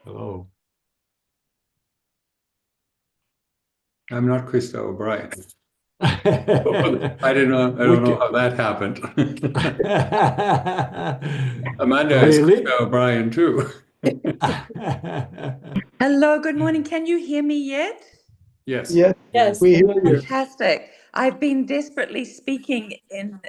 Hello. I'm not Krista O'Brien. I We don't know. I don't know can... how that happened. Amanda is Really? Krista O'Brien too. Hello, good morning. Can you hear me yet? Yes. Yes, Yes. we hear you. Fantastic. I've been desperately speaking in.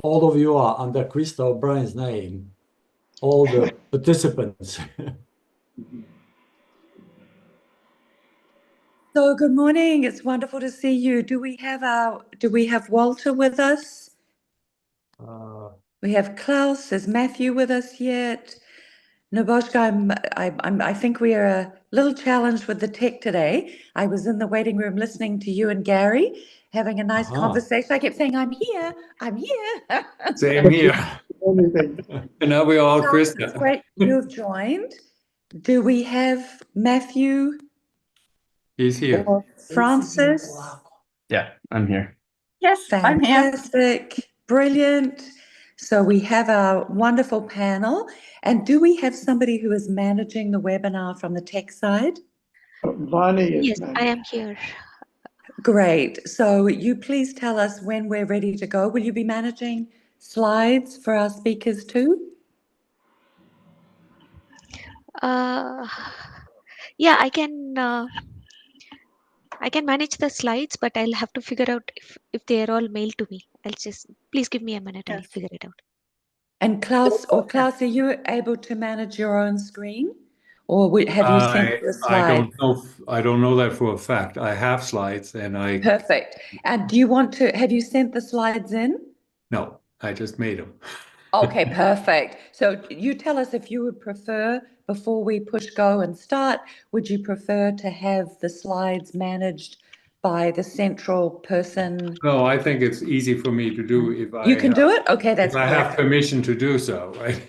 All of you are under Krista O'Brien's name, all the participants. So good morning. It's wonderful to see you. Do we have Walter with us? Uh, We have Klaus. Is Matthew with us yet? Naboshka, I think we are a little challenged with the tech today. I was in the waiting room listening to you and Gary having a nice uh-huh. conversation. I kept saying, I'm here, I'm here. Same here. Anything. And now we all Klaus, it's Krista. great you've joined. Do we have Matthew He's here. or Francis? Yeah, I'm here. Yes, I'm here. Fantastic, brilliant. So we have our wonderful panel. And do we have somebody who is managing the webinar from the tech side? Bonnie is Yes, I managing. am here. Great. So you please tell us when we're ready to go. Will you be managing slides for our speakers too? Uh, yeah, I can manage the slides, but I'll have to figure out if they are all mailed to me. I'll just please give me a minute. I'll Yes. figure it out. And Klaus, are you able to manage your own screen? Or have you sent I the I slide? don't know. I don't know that for a fact. I have slides, and I Perfect. And do you want to, have you sent the slides in? no. I just made them. Okay, perfect. So you tell us if you would prefer, before we push go and start, would you prefer to have the slides managed by the central person? No, I think it's easy for me to do You can do it? Okay, if that's I have perfect. permission to do so, right?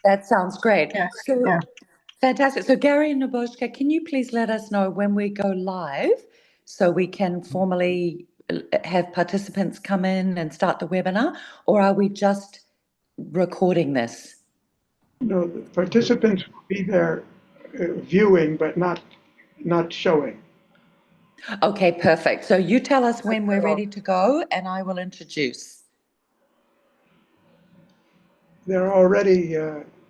That sounds great. Yes, So yeah. fantastic. So Gary and Naboshka, can you please let us know when we go live so we can formally have participants come in and start the webinar, or are we just recording this? No, the participants will be there viewing, but not showing. Okay, perfect. So you tell us when we're ready to go and I will introduce. There are already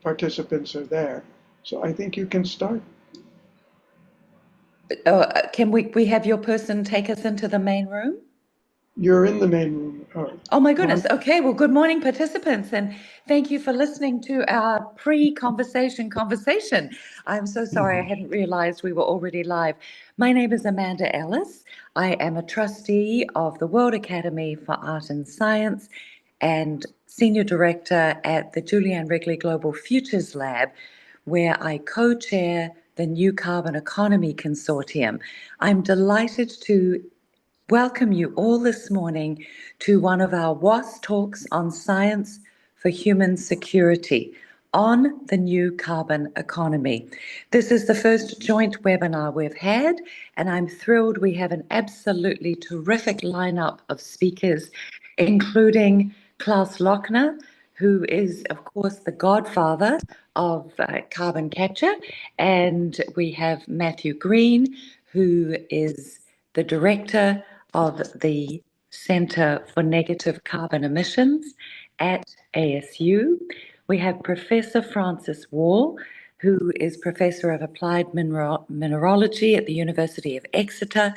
participants are there, so I think you can start. Can we have your person take us into the main room? You're in the main room. Oh my Bonnie, goodness. Okay, well, good morning, participants, and thank you for listening to our conversation. I'm so sorry, I hadn't realized we were already live. My name is Amanda Ellis. I am a trustee of the World Academy for Art and Science and Senior Director at the Julianne Wrigley Global Futures Lab, where I co-chair the New Carbon Economy Consortium. I'm delighted to welcome you all this morning to one of our WAAS talks on science for human security on the new carbon economy. This is the first joint webinar we've had, and I'm thrilled we have an absolutely terrific lineup of speakers, including Klaus Lochner, who is, of course, the godfather of carbon capture, and we have Matthew Green, who is the director of the Centre for Negative Carbon Emissions at ASU. We have Professor Francis Wall, who is Professor of Applied Mineralogy at the University of Exeter.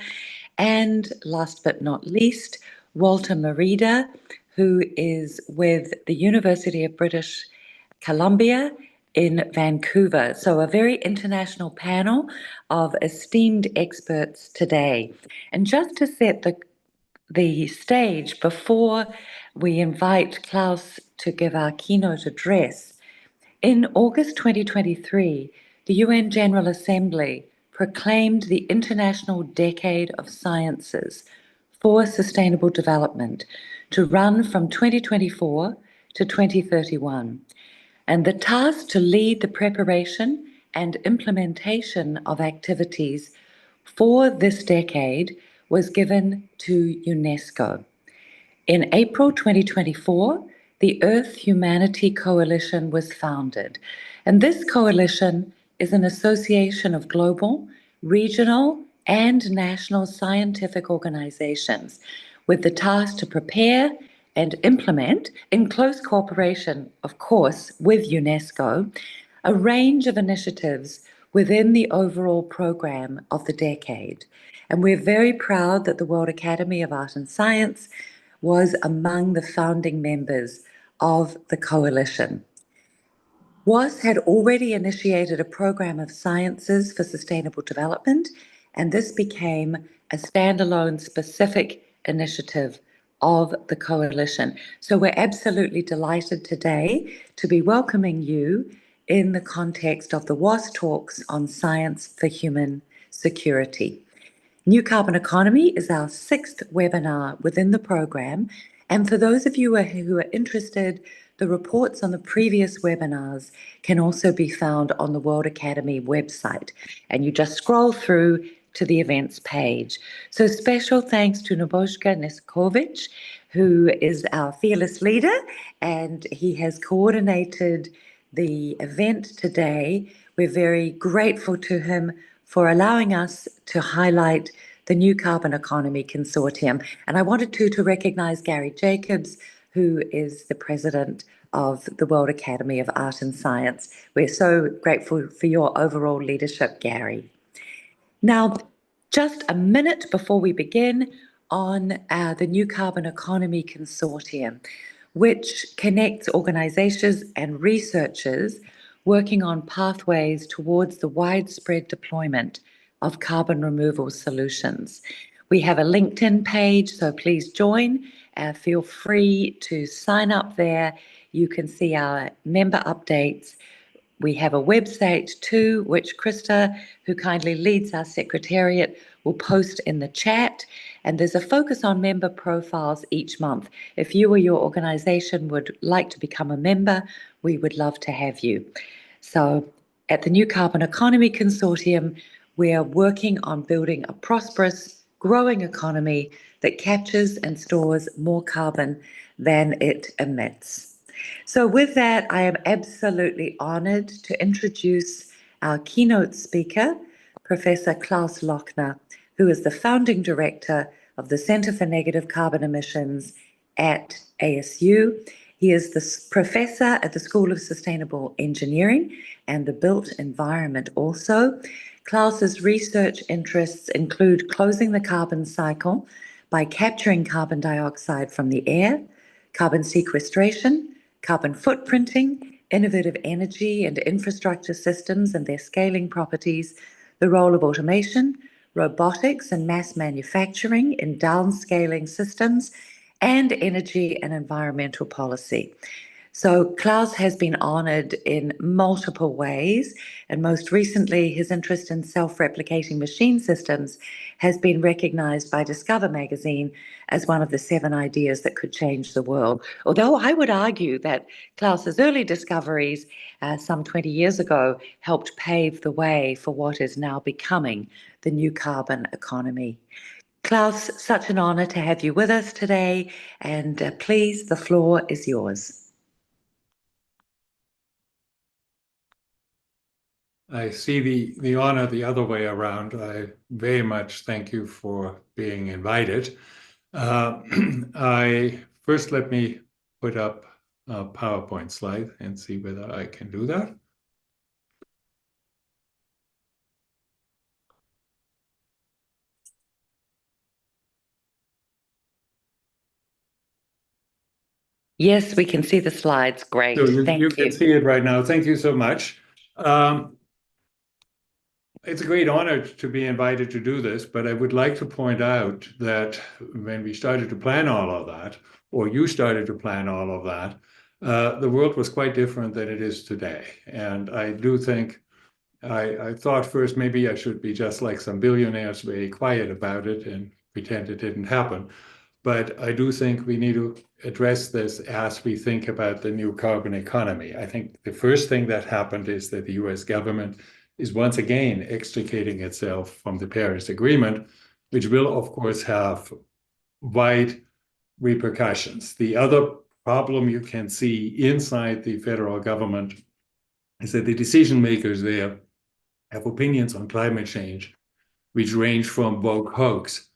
And last but not least, Walter Merida, who is with the University of British Columbia in Vancouver. So a very international panel of esteemed experts today. And just to set the stage before we invite Klaus to give our keynote address, in August 2023, the UN General Assembly proclaimed the International Decade of Sciences for Sustainable Development to run from 2024 to 2031. And the task to lead the preparation and implementation of activities for this decade was given to UNESCO. In April 2024, the Earth Humanity Coalition was founded, and this coalition is an association of global, regional, and national scientific organizations with the task to prepare and implement, in close cooperation, of course, with UNESCO, a range of initiatives within the overall program of the decade. And we're very proud that the World Academy of Art and Science was among the founding members of the coalition. WAAS had already initiated a program of sciences for sustainable development, and this became a standalone specific initiative of the coalition. So we're absolutely delighted today to be welcoming you in the context of the WAAS talks on science for human security. New Carbon Economy is our 6th webinar within the program, and for those of you who are interested, the reports on the previous webinars can also be found on the World Academy website, and you just scroll through to the events page. So special thanks to Nebojka Neskovic, who is our fearless leader, and he has coordinated the event today. We're very grateful to him for allowing us to highlight the New Carbon Economy Consortium. And I wanted to recognize Gary Jacobs, who is the president of the World Academy of Art and Science. We're so grateful for your overall leadership, Gary. Now, just a minute before we begin on the New Carbon Economy Consortium, which connects organizations and researchers working on pathways towards the widespread deployment of carbon removal solutions. We have a LinkedIn page, so please join. Feel free to sign up there. You can see our member updates. We have a website too, which Krista, who kindly leads our secretariat, will post in the chat. And there's a focus on member profiles each month. If you or your organization would like to become a member, we would love to have you. So at the New Carbon Economy Consortium, we are working on building a prosperous, growing economy that captures and stores more carbon than it emits. So with that, I am absolutely honored to introduce our keynote speaker, Professor Klaus Lochner, who is the founding director of the Center for Negative Carbon Emissions at ASU. He is the professor at the School of Sustainable Engineering and the Built Environment also. Klaus's research interests include closing the carbon cycle by capturing carbon dioxide from the air, carbon sequestration, carbon footprinting, innovative energy and infrastructure systems and their scaling properties, the role of automation, robotics and mass manufacturing in downscaling systems, and energy and environmental policy. So Klaus has been honored in multiple ways, and most recently his interest in self-replicating machine systems has been recognized by Discover magazine as one of the 7 ideas that could change the world. Although I would argue that Klaus's early discoveries some 20 years ago helped pave the way for what is now becoming the new carbon economy. Klaus, such an honor to have you with us today, and please, the floor is yours. I see the honor the other way around. I very much thank you for being invited. First let me put up a PowerPoint slide and see whether I can do that. Yes, we can see the slides. Great. So you Thank can you. see it right now. Thank you so much. It's a great honor to be invited to do this, but I would like to point out that when we started to plan all of that, or you started to plan all of that, the world was quite different than it is today. And I do think, I thought first maybe I should be just like some billionaires, very quiet about it and pretend it didn't happen. But I do think we need to address this as we think about the new carbon economy. I think the first thing that happened is that the US government is once again extricating itself from the Paris Agreement, which will, of course, have wide repercussions. The other problem you can see inside the federal government is that the decision makers there have opinions on climate change, which range from woke hoax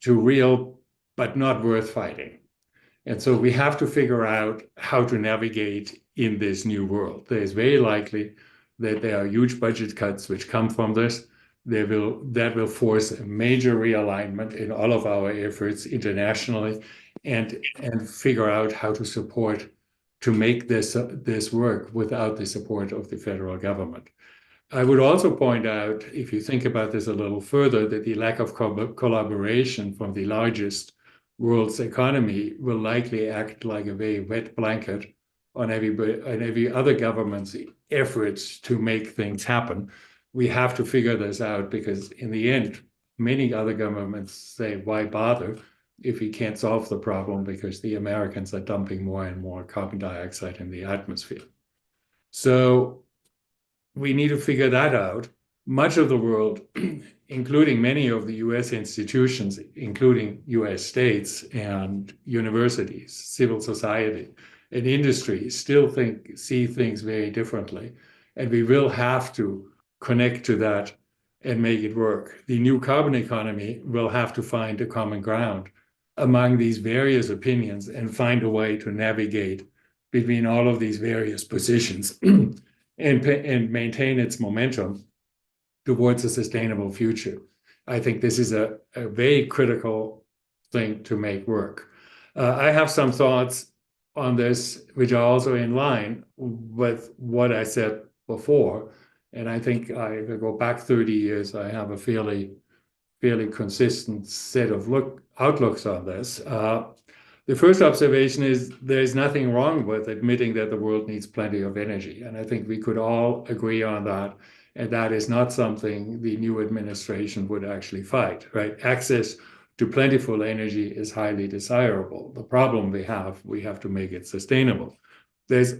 to real but not worth fighting. And so we have to figure out how to navigate in this new world. There's very likely that there are huge budget cuts which come from this. That will force a major realignment in all of our efforts internationally, and figure out how to support to make this work without the support of the federal government. I would also point out, if you think about this a little further, that the lack of collaboration from the largest world's economy will likely act like a very wet blanket on every other government's efforts to make things happen. We have to figure this out, because in the end, many other governments say, why bother if we can't solve the problem, because the Americans are dumping more and more carbon dioxide in the atmosphere. So we need to figure that out. Much of the world, including many of the US institutions, including US states and universities, civil society, and industry, still see things very differently. And we will have to connect to that and make it work. The new carbon economy will have to find a common ground among these various opinions and find a way to navigate between all of these various positions and maintain its momentum towards a sustainable future. I think this is a very critical thing to make work. I have some thoughts on this, which are also in line with what I said before. And I think if I go back 30 years, I have a fairly consistent set of outlooks on this. The first observation is there's nothing wrong with admitting that the world needs plenty of energy. And I think we could all agree on that. And that is not something the new administration would actually fight, right? Access to plentiful energy is highly desirable. The problem we have to make it sustainable. There's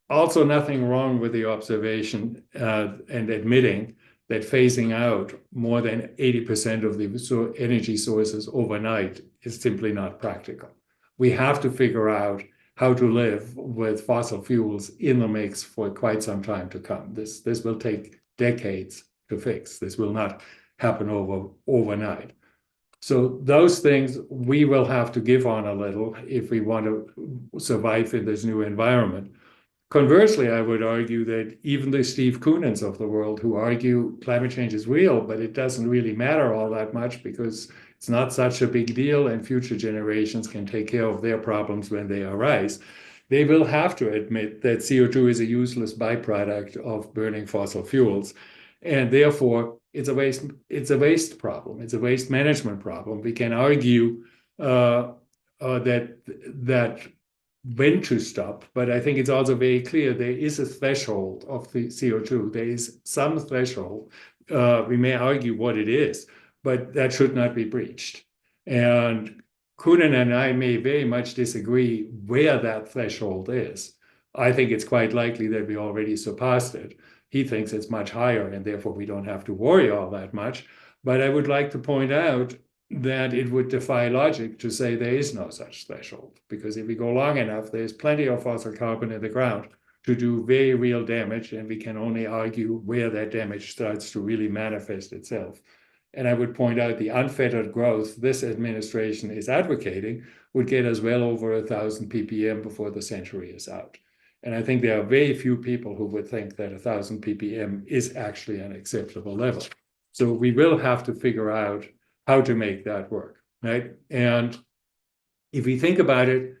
also nothing wrong with the observation and admitting that phasing out more than 80% of the energy sources overnight is simply not practical. We have to figure out how to live with fossil fuels in the mix for quite some time to come. This will take decades to fix. This will not happen overnight. So those things we will have to give on a little if we want to survive in this new environment. Conversely, I would argue that even the Steve Koonens of the world, who argue climate change is real, but it doesn't really matter all that much because it's not such a big deal and future generations can take care of their problems when they arise, they will have to admit that CO2 is a useless byproduct of burning fossil fuels. And therefore, it's a waste problem. It's a waste management problem. We can argue that when to stop, but I think it's also very clear there is a threshold of the CO2. There is some threshold. We may argue what it is, but that should not be breached. And Koonen and I may very much disagree where that threshold is. I think it's quite likely that we already surpassed it. He thinks it's much higher, and therefore we don't have to worry all that much. But I would like to point out that it would defy logic to say there is no such threshold, because if we go long enough, there's plenty of fossil carbon in the ground to do very real damage, and we can only argue where that damage starts to really manifest itself. And I would point out the unfettered growth this administration is advocating would get us well over 1,000 ppm before the century is out. And I think there are very few people who would think that 1,000 ppm is actually an acceptable level. So we will have to figure out how to make that work, right? And if we think about it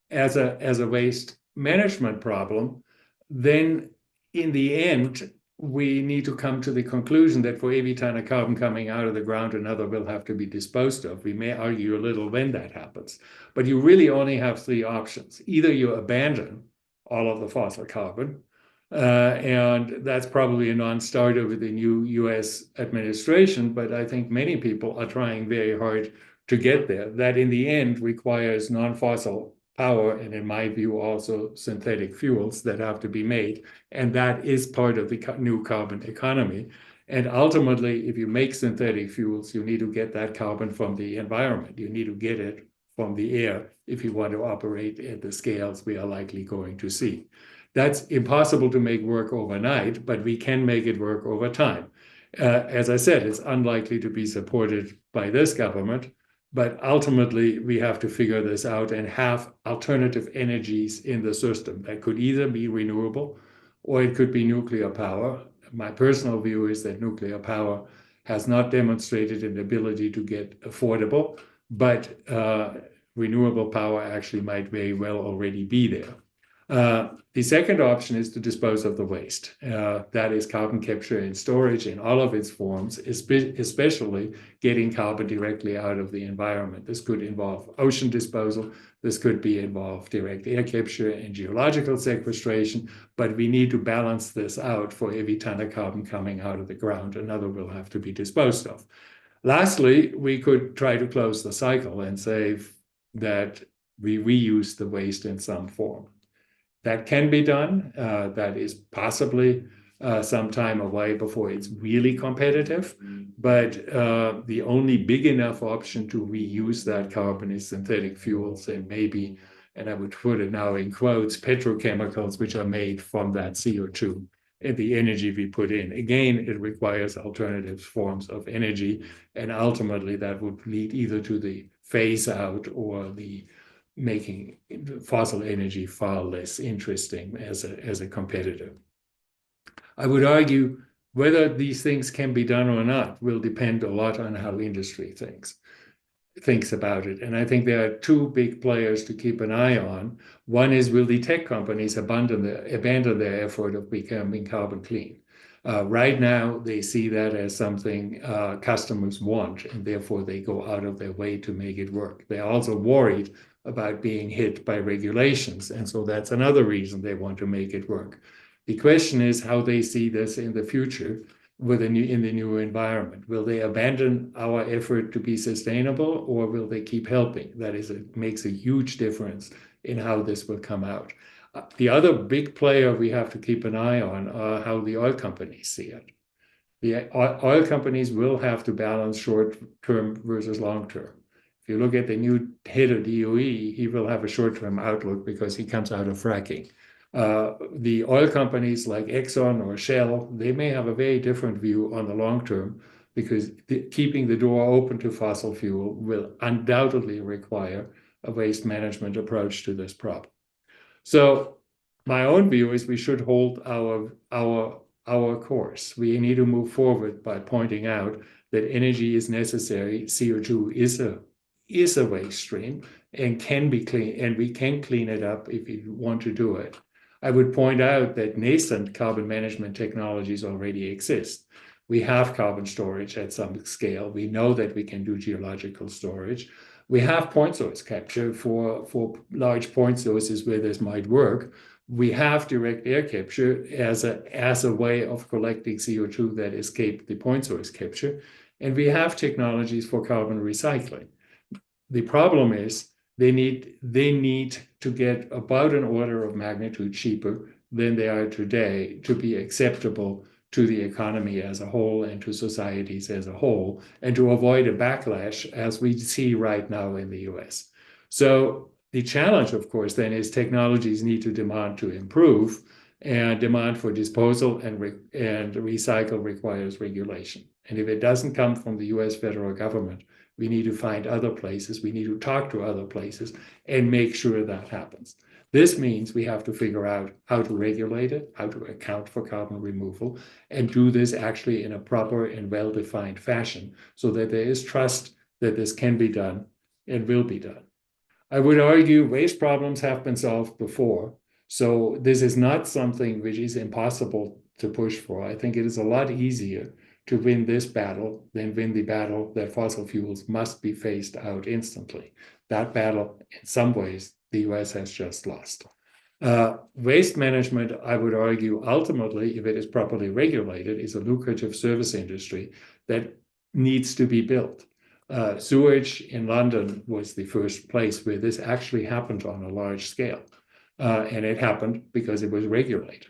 as a waste management problem, then in the end, we need to come to the conclusion that for every ton of carbon coming out of the ground, another will have to be disposed of. We may argue a little when that happens, but you really only have three options. Either you abandon all of the fossil carbon, and that's probably a non-starter with the new US administration, but I think many people are trying very hard to get there. That in the end requires non-fossil power, and in my view, also synthetic fuels that have to be made. And that is part of the new carbon economy. And ultimately, if you make synthetic fuels, you need to get that carbon from the environment. You need to get it from the air if you want to operate at the scales we are likely going to see. That's impossible to make work overnight, but we can make it work over time. As I said, it's unlikely to be supported by this government, but ultimately we have to figure this out and have alternative energies in the system. That could either be renewable or it could be nuclear power. My personal view is that nuclear power has not demonstrated an ability to get affordable, but renewable power actually might very well already be there. The second option is to dispose of the waste. That is carbon capture and storage in all of its forms, especially getting carbon directly out of the environment. This could involve ocean disposal. This could involve direct air capture and geological sequestration, but we need to balance this out for every ton of carbon coming out of the ground. Another will have to be disposed of. Lastly, we could try to close the cycle and say that we reuse the waste in some form. That can be done. That is possibly some time away before it's really competitive. But the only big enough option to reuse that carbon is synthetic fuels and maybe, and I would put it now in quotes, petrochemicals, which are made from that CO2 and the energy we put in. Again, it requires alternative forms of energy. And ultimately, that would lead either to the phase out or the making fossil energy far less interesting as a competitor. I would argue whether these things can be done or not will depend a lot on how industry thinks about it. And I think there are two big players to keep an eye on. One is, will the tech companies abandon their effort of becoming carbon clean? Right now, they see that as something customers want, and therefore they go out of their way to make it work. They're also worried about being hit by regulations, and so that's another reason they want to make it work. The question is how they see this in the future in the new environment. Will they abandon our effort to be sustainable, or will they keep helping? That is, it makes a huge difference in how this will come out. The other big player we have to keep an eye on are how the oil companies see it. The oil companies will have to balance short-term versus long-term. If you look at the new head of DOE, he will have a short-term outlook because he comes out of fracking. The oil companies like Exxon or Shell, they may have a very different view on the long term because keeping the door open to fossil fuel will undoubtedly require a waste management approach to this problem. So my own view is we should hold our course. We need to move forward by pointing out that energy is necessary. CO2 is a waste stream and can be clean, and we can clean it up if we want to do it. I would point out that nascent carbon management technologies already exist. We have carbon storage at some scale. We know that we can do geological storage. We have point source capture for large point sources where this might work. We have direct air capture as a way of collecting CO2 that escaped the point source capture. And we have technologies for carbon recycling. The problem is they need to get about an order of magnitude cheaper than they are today to be acceptable to the economy as a whole and to societies as a whole, and to avoid a backlash as we see right now in the US. So the challenge, of course, then is technologies need to demand to improve, and demand for disposal and recycle requires regulation. And if it doesn't come from the US federal government, we need to find other places. We need to talk to other places and make sure that happens. This means we have to figure out how to regulate it, how to account for carbon removal, and do this actually in a proper and well-defined fashion so that there is trust that this can be done and will be done. I would argue waste problems have been solved before, so this is not something which is impossible to push for. I think it is a lot easier to win this battle than win the battle that fossil fuels must be phased out instantly. That battle, in some ways, the US has just lost. Waste management, I would argue, ultimately, if it is properly regulated, is a lucrative service industry that needs to be built. Sewage in London was the first place where this actually happened on a large scale. And it happened because it was regulated.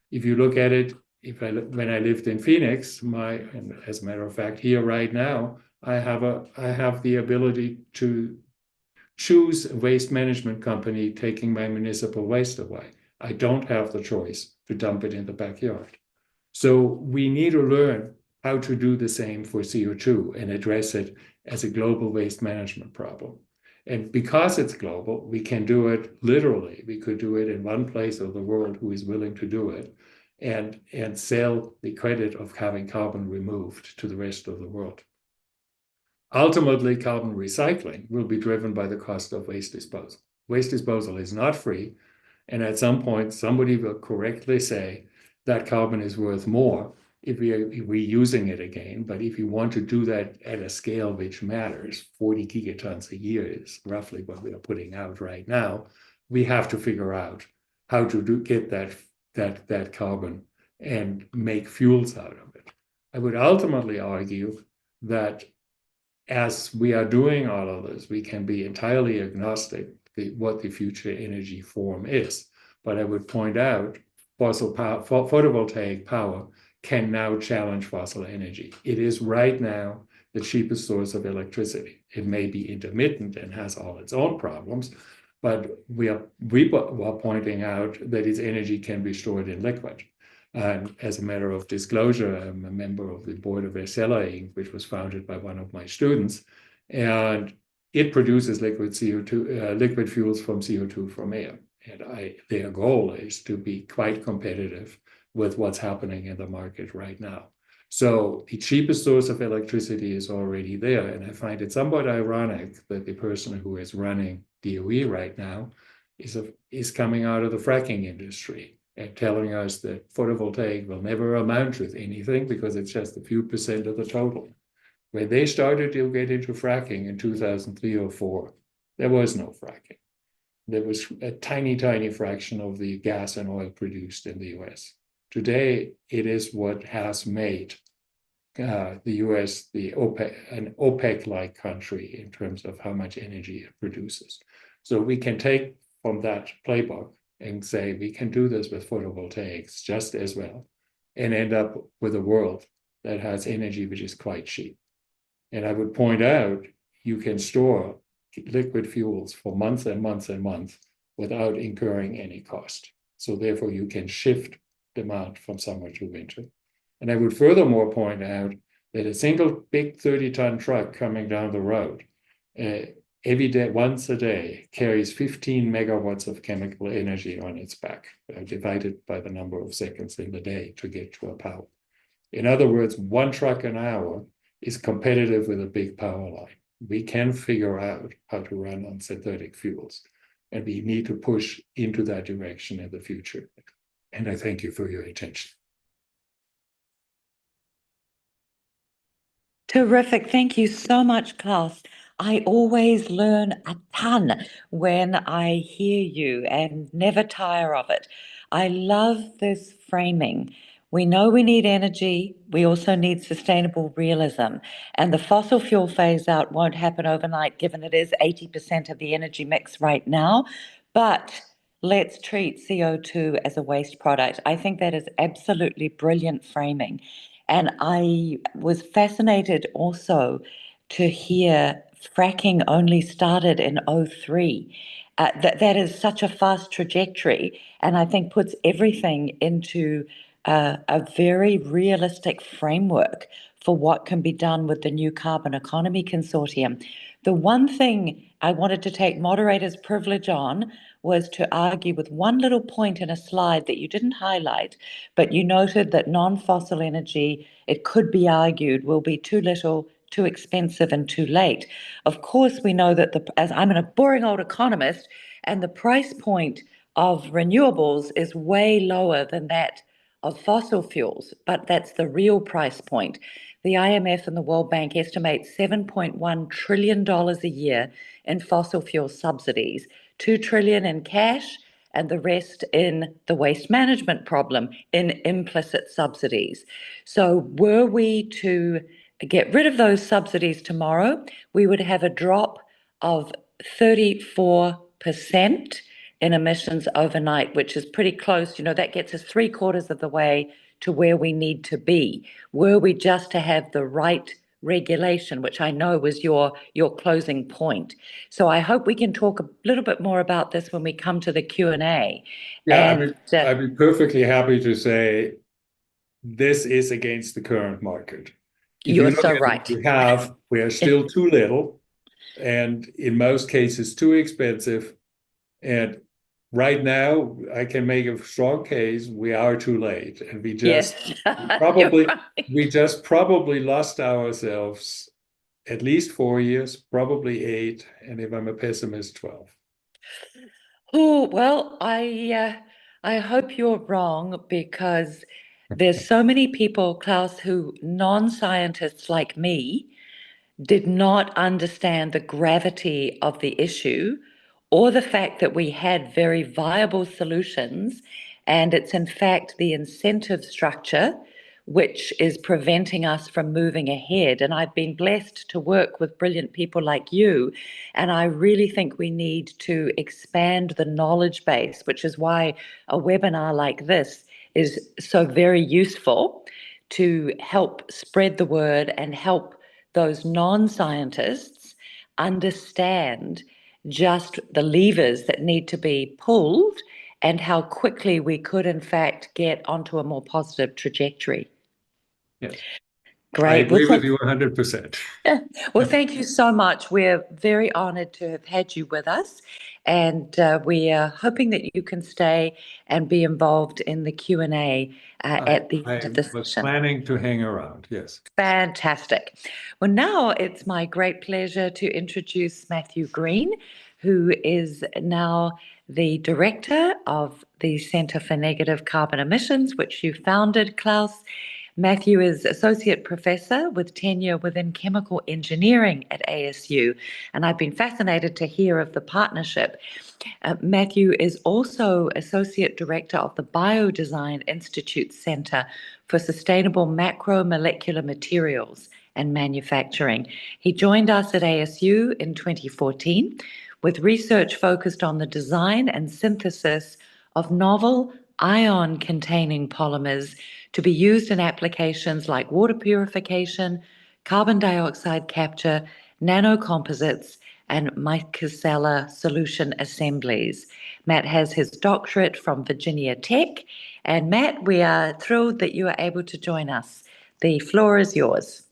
If you look at it, when I lived in Phoenix, and as a matter of fact, here right now, I have the ability to choose a waste management company taking my municipal waste away. I don't have the choice to dump it in the backyard. So we need to learn how to do the same for CO2 and address it as a global waste management problem. And because it's global, we can do it literally. We could do it in one place of the world who is willing to do it and sell the credit of having carbon removed to the rest of the world. Ultimately, carbon recycling will be driven by the cost of waste disposal. Waste disposal is not free. And at some point, somebody will correctly say that carbon is worth more if we are reusing it again. But if you want to do that at a scale which matters, 40 gigatons a year is roughly what we are putting out right now, we have to figure out how to get that carbon and make fuels out of it. I would ultimately argue that as we are doing all of this, we can be entirely agnostic what the future energy form is. But I would point out photovoltaic power can now challenge fossil energy. It is right now the cheapest source of electricity. It may be intermittent and has all its own problems, but we are pointing out that its energy can be stored in liquid. And as a matter of disclosure, I'm a member of the board of Acela Inc., which was founded by one of my students, and it produces liquid CO2, liquid fuels from CO2 from air. And their goal is to be quite competitive with what's happening in the market right now. So the cheapest source of electricity is already there. And I find it somewhat ironic that the person who is running DOE right now is coming out of the fracking industry and telling us that photovoltaic will never amount to anything because it's just a few percent of the total. When they started to get into fracking in 2003 or 4, there was no fracking. There was a tiny, tiny fraction of the gas and oil produced in the US. Today, it is what has made the US an OPEC-like country in terms of how much energy it produces. So we can take from that playbook and say we can do this with photovoltaics just as well and end up with a world that has energy which is quite cheap. And I would point out you can store liquid fuels for months and months and months without incurring any cost. So therefore you can shift demand from summer to winter. And I would furthermore point out that a single big 30-ton truck coming down the road every day, once a day, carries 15 megawatts of chemical energy on its back, divided by the number of seconds in the day to get to a power. In other words, one truck an hour is competitive with a big power line. We can figure out how to run on synthetic fuels, and we need to push into that direction in the future. And I thank you for your attention. Terrific. Thank you so much, Klaus. I always learn a ton when I hear you and never tire of it. I love this framing. We know we need energy. We also need sustainable realism. And the fossil fuel phase out won't happen overnight, given it is 80% of the energy mix right now. But let's treat CO2 as a waste product. I think that is absolutely brilliant framing. And I was fascinated also to hear fracking only started in 2003. That is such a fast trajectory, and I think puts everything into a very realistic framework for what can be done with the New Carbon Economy Consortium. The one thing I wanted to take moderator's privilege on was to argue with one little point in a slide that you didn't highlight, but you noted that non-fossil energy, it could be argued, will be too little, too expensive, and too late. Of course, we know that as I'm a boring old economist, and the price point of renewables is way lower than that of fossil fuels, but that's the real price point. The IMF and the World Bank estimate $7.1 trillion a year in fossil fuel subsidies, $2 trillion in cash, and the rest in the waste management problem in implicit subsidies. So were we to get rid of those subsidies tomorrow, we would have a drop of 34% in emissions overnight, which is pretty close. That gets us 3/4 of the way to where we need to be. Were we just to have the right regulation, which I know was your closing point. So I hope we can talk a little bit more about this when we come to the Q&A. Yeah, And I'd be perfectly happy to say this is against the current market. If you you're look so at right. what we are still too little, and in most cases too expensive. And right now, I can make a strong case we are too late, and we just You're right. we just probably lost ourselves at least 4 years, probably 8, and if I'm a pessimist, 12. Oh, well, I hope you're wrong, because there's so many people, Klaus, who non-scientists like me did not understand the gravity of the issue or the fact that we had very viable solutions. And it's in fact the incentive structure which is preventing us from moving ahead. And I've been blessed to work with brilliant people like you. And I really think we need to expand the knowledge base, which is why a webinar like this is so very useful, to help spread the word and help those non-scientists understand just the levers that need to be pulled and how quickly we could in fact get onto a more positive trajectory. Yes, I Great. agree with you 100%. Well, thank you so much. We're very honored to have had you with us, and we are hoping that you can stay and be involved in the Q&A at the end of the I was session. planning to hang around, yes. Fantastic. Well, now it's my great pleasure to introduce Matthew Green, who is now the director of the Centre for Negative Carbon Emissions, which you founded, Klaus. Matthew is associate professor with tenure within chemical engineering at ASU, and I've been fascinated to hear of the partnership. Matthew is also associate director of the Biodesign Institute Centre for Sustainable Macromolecular Materials and Manufacturing. He joined us at ASU in 2014 with research focused on the design and synthesis of novel ion-containing polymers to be used in applications like water purification, carbon dioxide capture, nanocomposites, and micellar solution assemblies. Matt has his doctorate from Virginia Tech. And Matt, we are thrilled that you are able to join us. The floor is yours.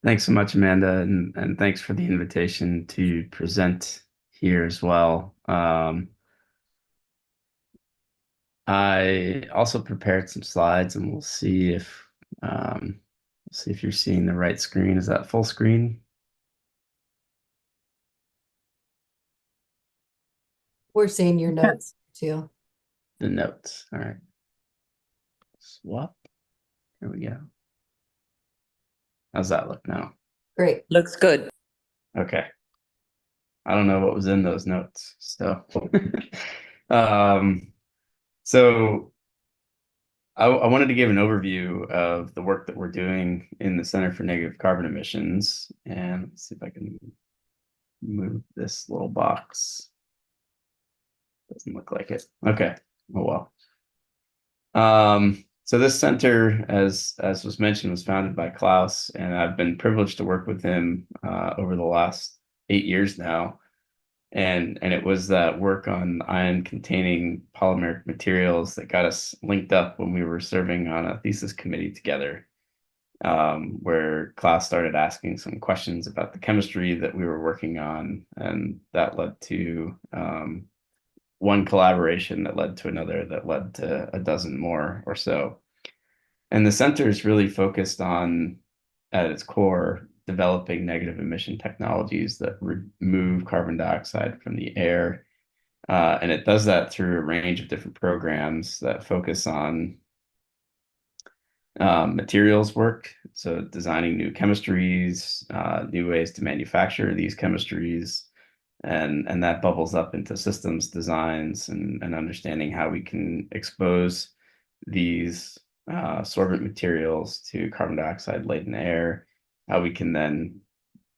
Thanks so much, Amanda, and thanks for the invitation to present here as well. I also prepared some slides, and we'll see if you're seeing the right screen. Is that full screen? We're seeing your notes too. The notes. All right. Swap. There we go. How's that look now? Great. Looks good. Okay. I don't know what was in those notes. So, so I wanted to give an overview of the work that we're doing in the Center for Negative Carbon Emissions. And let's see if I can move this little box. Doesn't look like it. Okay. Oh well. So this center, as was mentioned, was founded by Klaus, and I've been privileged to work with him over the last 8 years now. And it was that work on ion-containing polymeric materials that got us linked up when we were serving on a thesis committee together, where Klaus started asking some questions about the chemistry that we were working on, and that led to one collaboration that led to another that led to a dozen more or so. And the center is really focused on, at its core, developing negative emission technologies that remove carbon dioxide from the air. And it does that through a range of different programs that focus on materials work. So designing new chemistries, new ways to manufacture these chemistries, and that bubbles up into systems designs and understanding how we can expose these sorbent materials to carbon dioxide laden air, how we can then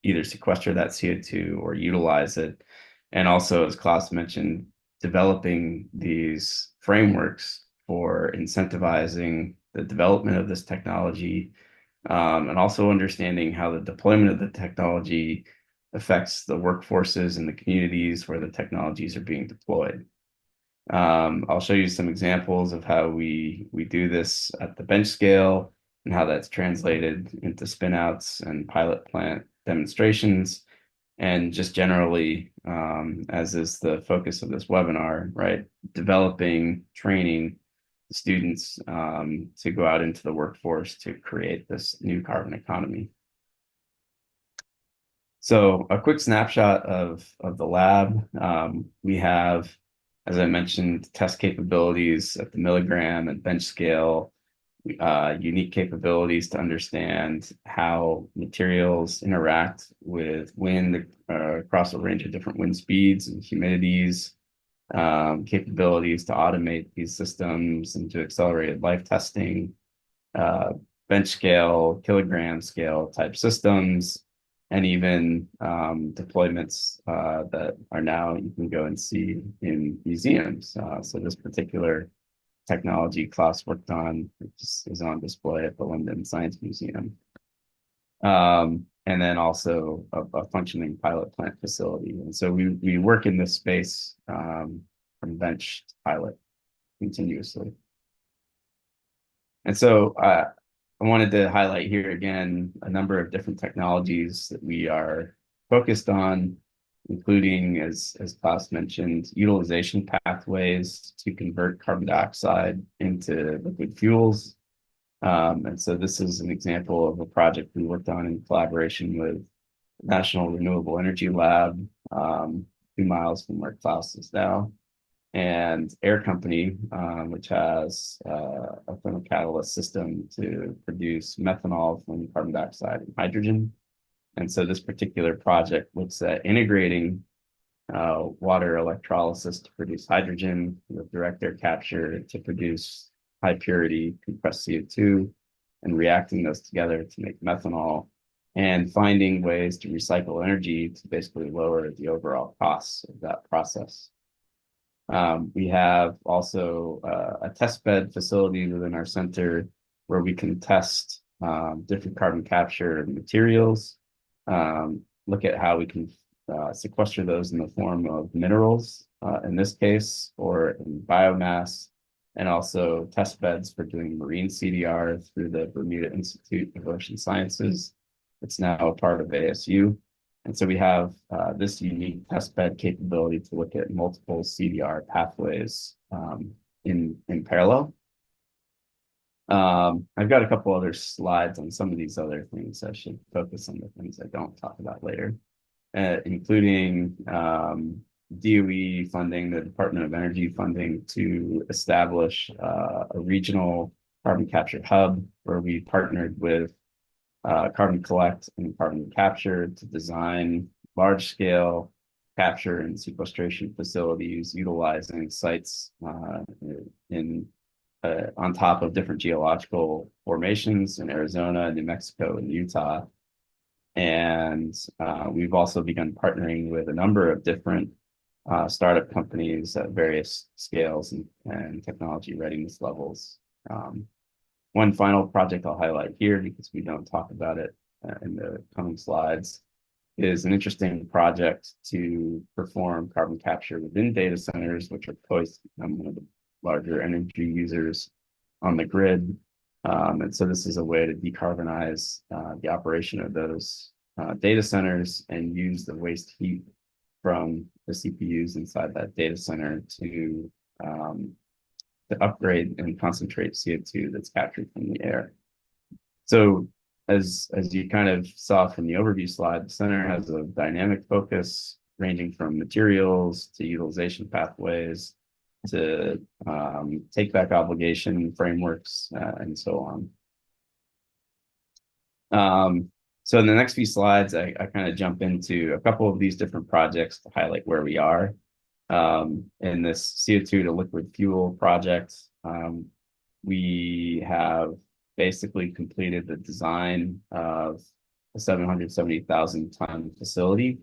either sequester that CO2 or utilize it. And also, as Klaus mentioned, developing these frameworks for incentivizing the development of this technology, and also understanding how the deployment of the technology affects the workforces and the communities where the technologies are being deployed. I'll show you some examples of how we do this at the bench scale and how that's translated into spinouts and pilot plant demonstrations, and just generally, as is the focus of this webinar, right, developing, training students to go out into the workforce to create this new carbon economy. So a quick snapshot of the lab. We have, as I mentioned, test capabilities at the milligram and bench scale, unique capabilities to understand how materials interact with wind across a range of different wind speeds and humidities, capabilities to automate these systems and to accelerated life testing, bench scale, kilogram scale type systems, and even deployments that are now you can go and see in museums. So this particular technology Klaus worked on is on display at the London Science Museum. And then also a functioning pilot plant facility. And so we work in this space from bench to pilot continuously. And so I wanted to highlight here again a number of different technologies that we are focused on, including, as Klaus mentioned, utilization pathways to convert carbon dioxide into liquid fuels. And so this is an example of a project we worked on in collaboration with National Renewable Energy Lab, 2 miles from where Klaus is now, and Air Company, which has a thermocatalyst system to produce methanol from carbon dioxide and hydrogen. And so this particular project looks at integrating water electrolysis to produce hydrogen with direct air capture to produce high purity compressed CO2 and reacting those together to make methanol, and finding ways to recycle energy to basically lower the overall costs of that process. We have also a test bed facility within our center where we can test different carbon capture materials, look at how we can sequester those in the form of minerals, in this case, or in biomass, and also test beds for doing marine CDR through the Bermuda Institute of Ocean Sciences. It's now a part of ASU. And so we have this unique test bed capability to look at multiple CDR pathways in parallel. I've got a couple other slides on some of these other things. I should focus on the things I don't talk about later, including DOE funding, the Department of Energy funding to establish a regional carbon capture hub where we partnered with Carbon Collect and Carbon Capture to design large-scale capture and sequestration facilities utilizing sites on top of different geological formations in Arizona, New Mexico, and Utah. And we've also begun partnering with a number of different startup companies at various scales and technology readiness levels. One final project I'll highlight here, because we don't talk about it in the coming slides, is an interesting project to perform carbon capture within data centers, which are poised to become one of the larger energy users on the grid. And so this is a way to decarbonize the operation of those data centers and use the waste heat from the CPUs inside that data center to upgrade and concentrate CO2 that's captured from the air. So as you kind of saw from the overview slide, the center has a dynamic focus ranging from materials to utilization pathways to take back obligation frameworks and so on. So in the next few slides, I kind of jump into a couple of these different projects to highlight where we are. In this CO2 to liquid fuel project, we have basically completed the design of a 770,000 ton facility.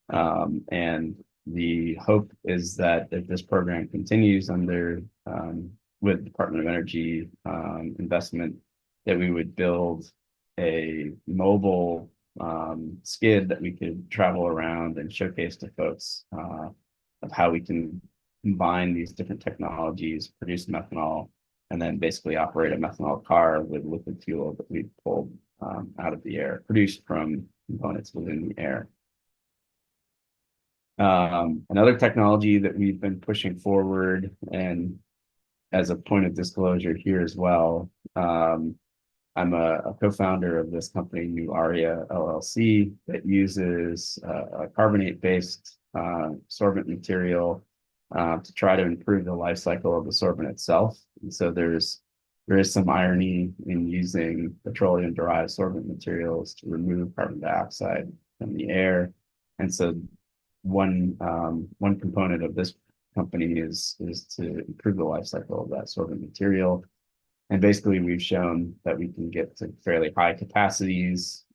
And the hope is that if this program continues under with Department of Energy investment, that we would build a mobile skid that we could travel around and showcase to folks of how we can combine these different technologies, produce methanol, and then basically operate a methanol car with liquid fuel that we pulled out of the air, produced from components within the air. Another technology that we've been pushing forward, and as a point of disclosure here as well, I'm a co-founder of this company, New Aria LLC, that uses a carbonate-based sorbent material to try to improve the life cycle of the sorbent itself. And so there is some irony in using petroleum-derived sorbent materials to remove carbon dioxide from the air. And so one component of this company is to improve the life cycle of that sorbent material. And basically, we've shown that we can get to fairly high capacities,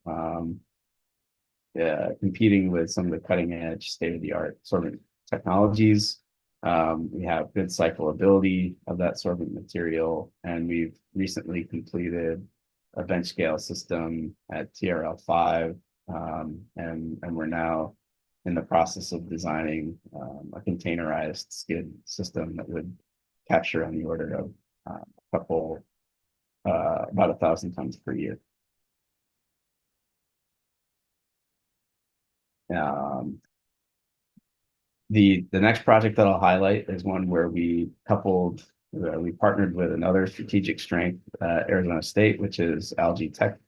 competing with some of the cutting edge state-of-the-art sorbent technologies. We have good cyclability of that sorbent material, and we've recently completed a bench scale system at TRL5, and we're now in the process of designing a containerized skid system that would capture on the order of about 1,000 tons per year. The next project that I'll highlight is one where we partnered with another strategic strength, Arizona State, which is Algae Tech.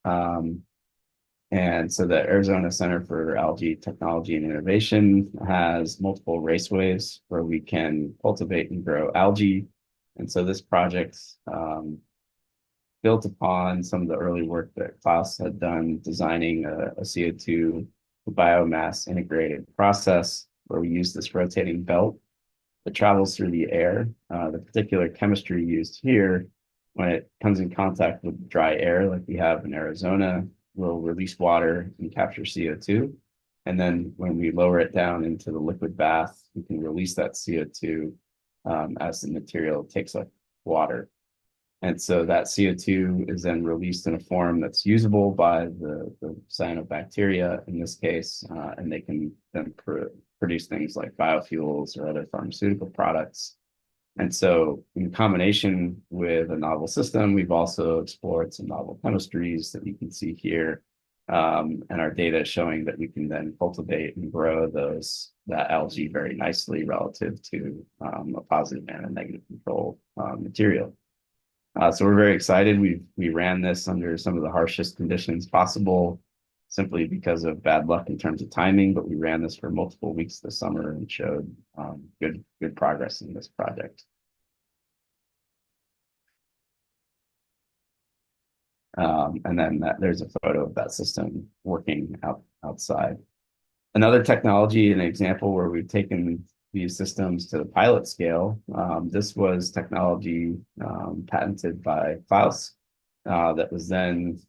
And so the Arizona Center for Algae Technology and Innovation has multiple raceways where we can cultivate and grow algae. And so this project built upon some of the early work that Klaus had done designing a CO2 biomass integrated process where we use this rotating belt that travels through the air. The particular chemistry used here, when it comes in contact with dry air like we have in Arizona, will release water and capture CO2. And then when we lower it down into the liquid bath, we can release that CO2 as the material takes up water. And so that CO2 is then released in a form that's usable by the cyanobacteria in this case, and they can then produce things like biofuels or other pharmaceutical products. And so in combination with a novel system, we've also explored some novel chemistries that you can see here. And our data is showing that we can then cultivate and grow that algae very nicely relative to a positive and a negative control material. So we're very excited. We ran this under some of the harshest conditions possible, simply because of bad luck in terms of timing, but we ran this for multiple weeks this summer and showed good progress in this project. And then there's a photo of that system working outside. Another technology, an example where we've taken these systems to the pilot scale. This was technology patented by Klaus that was then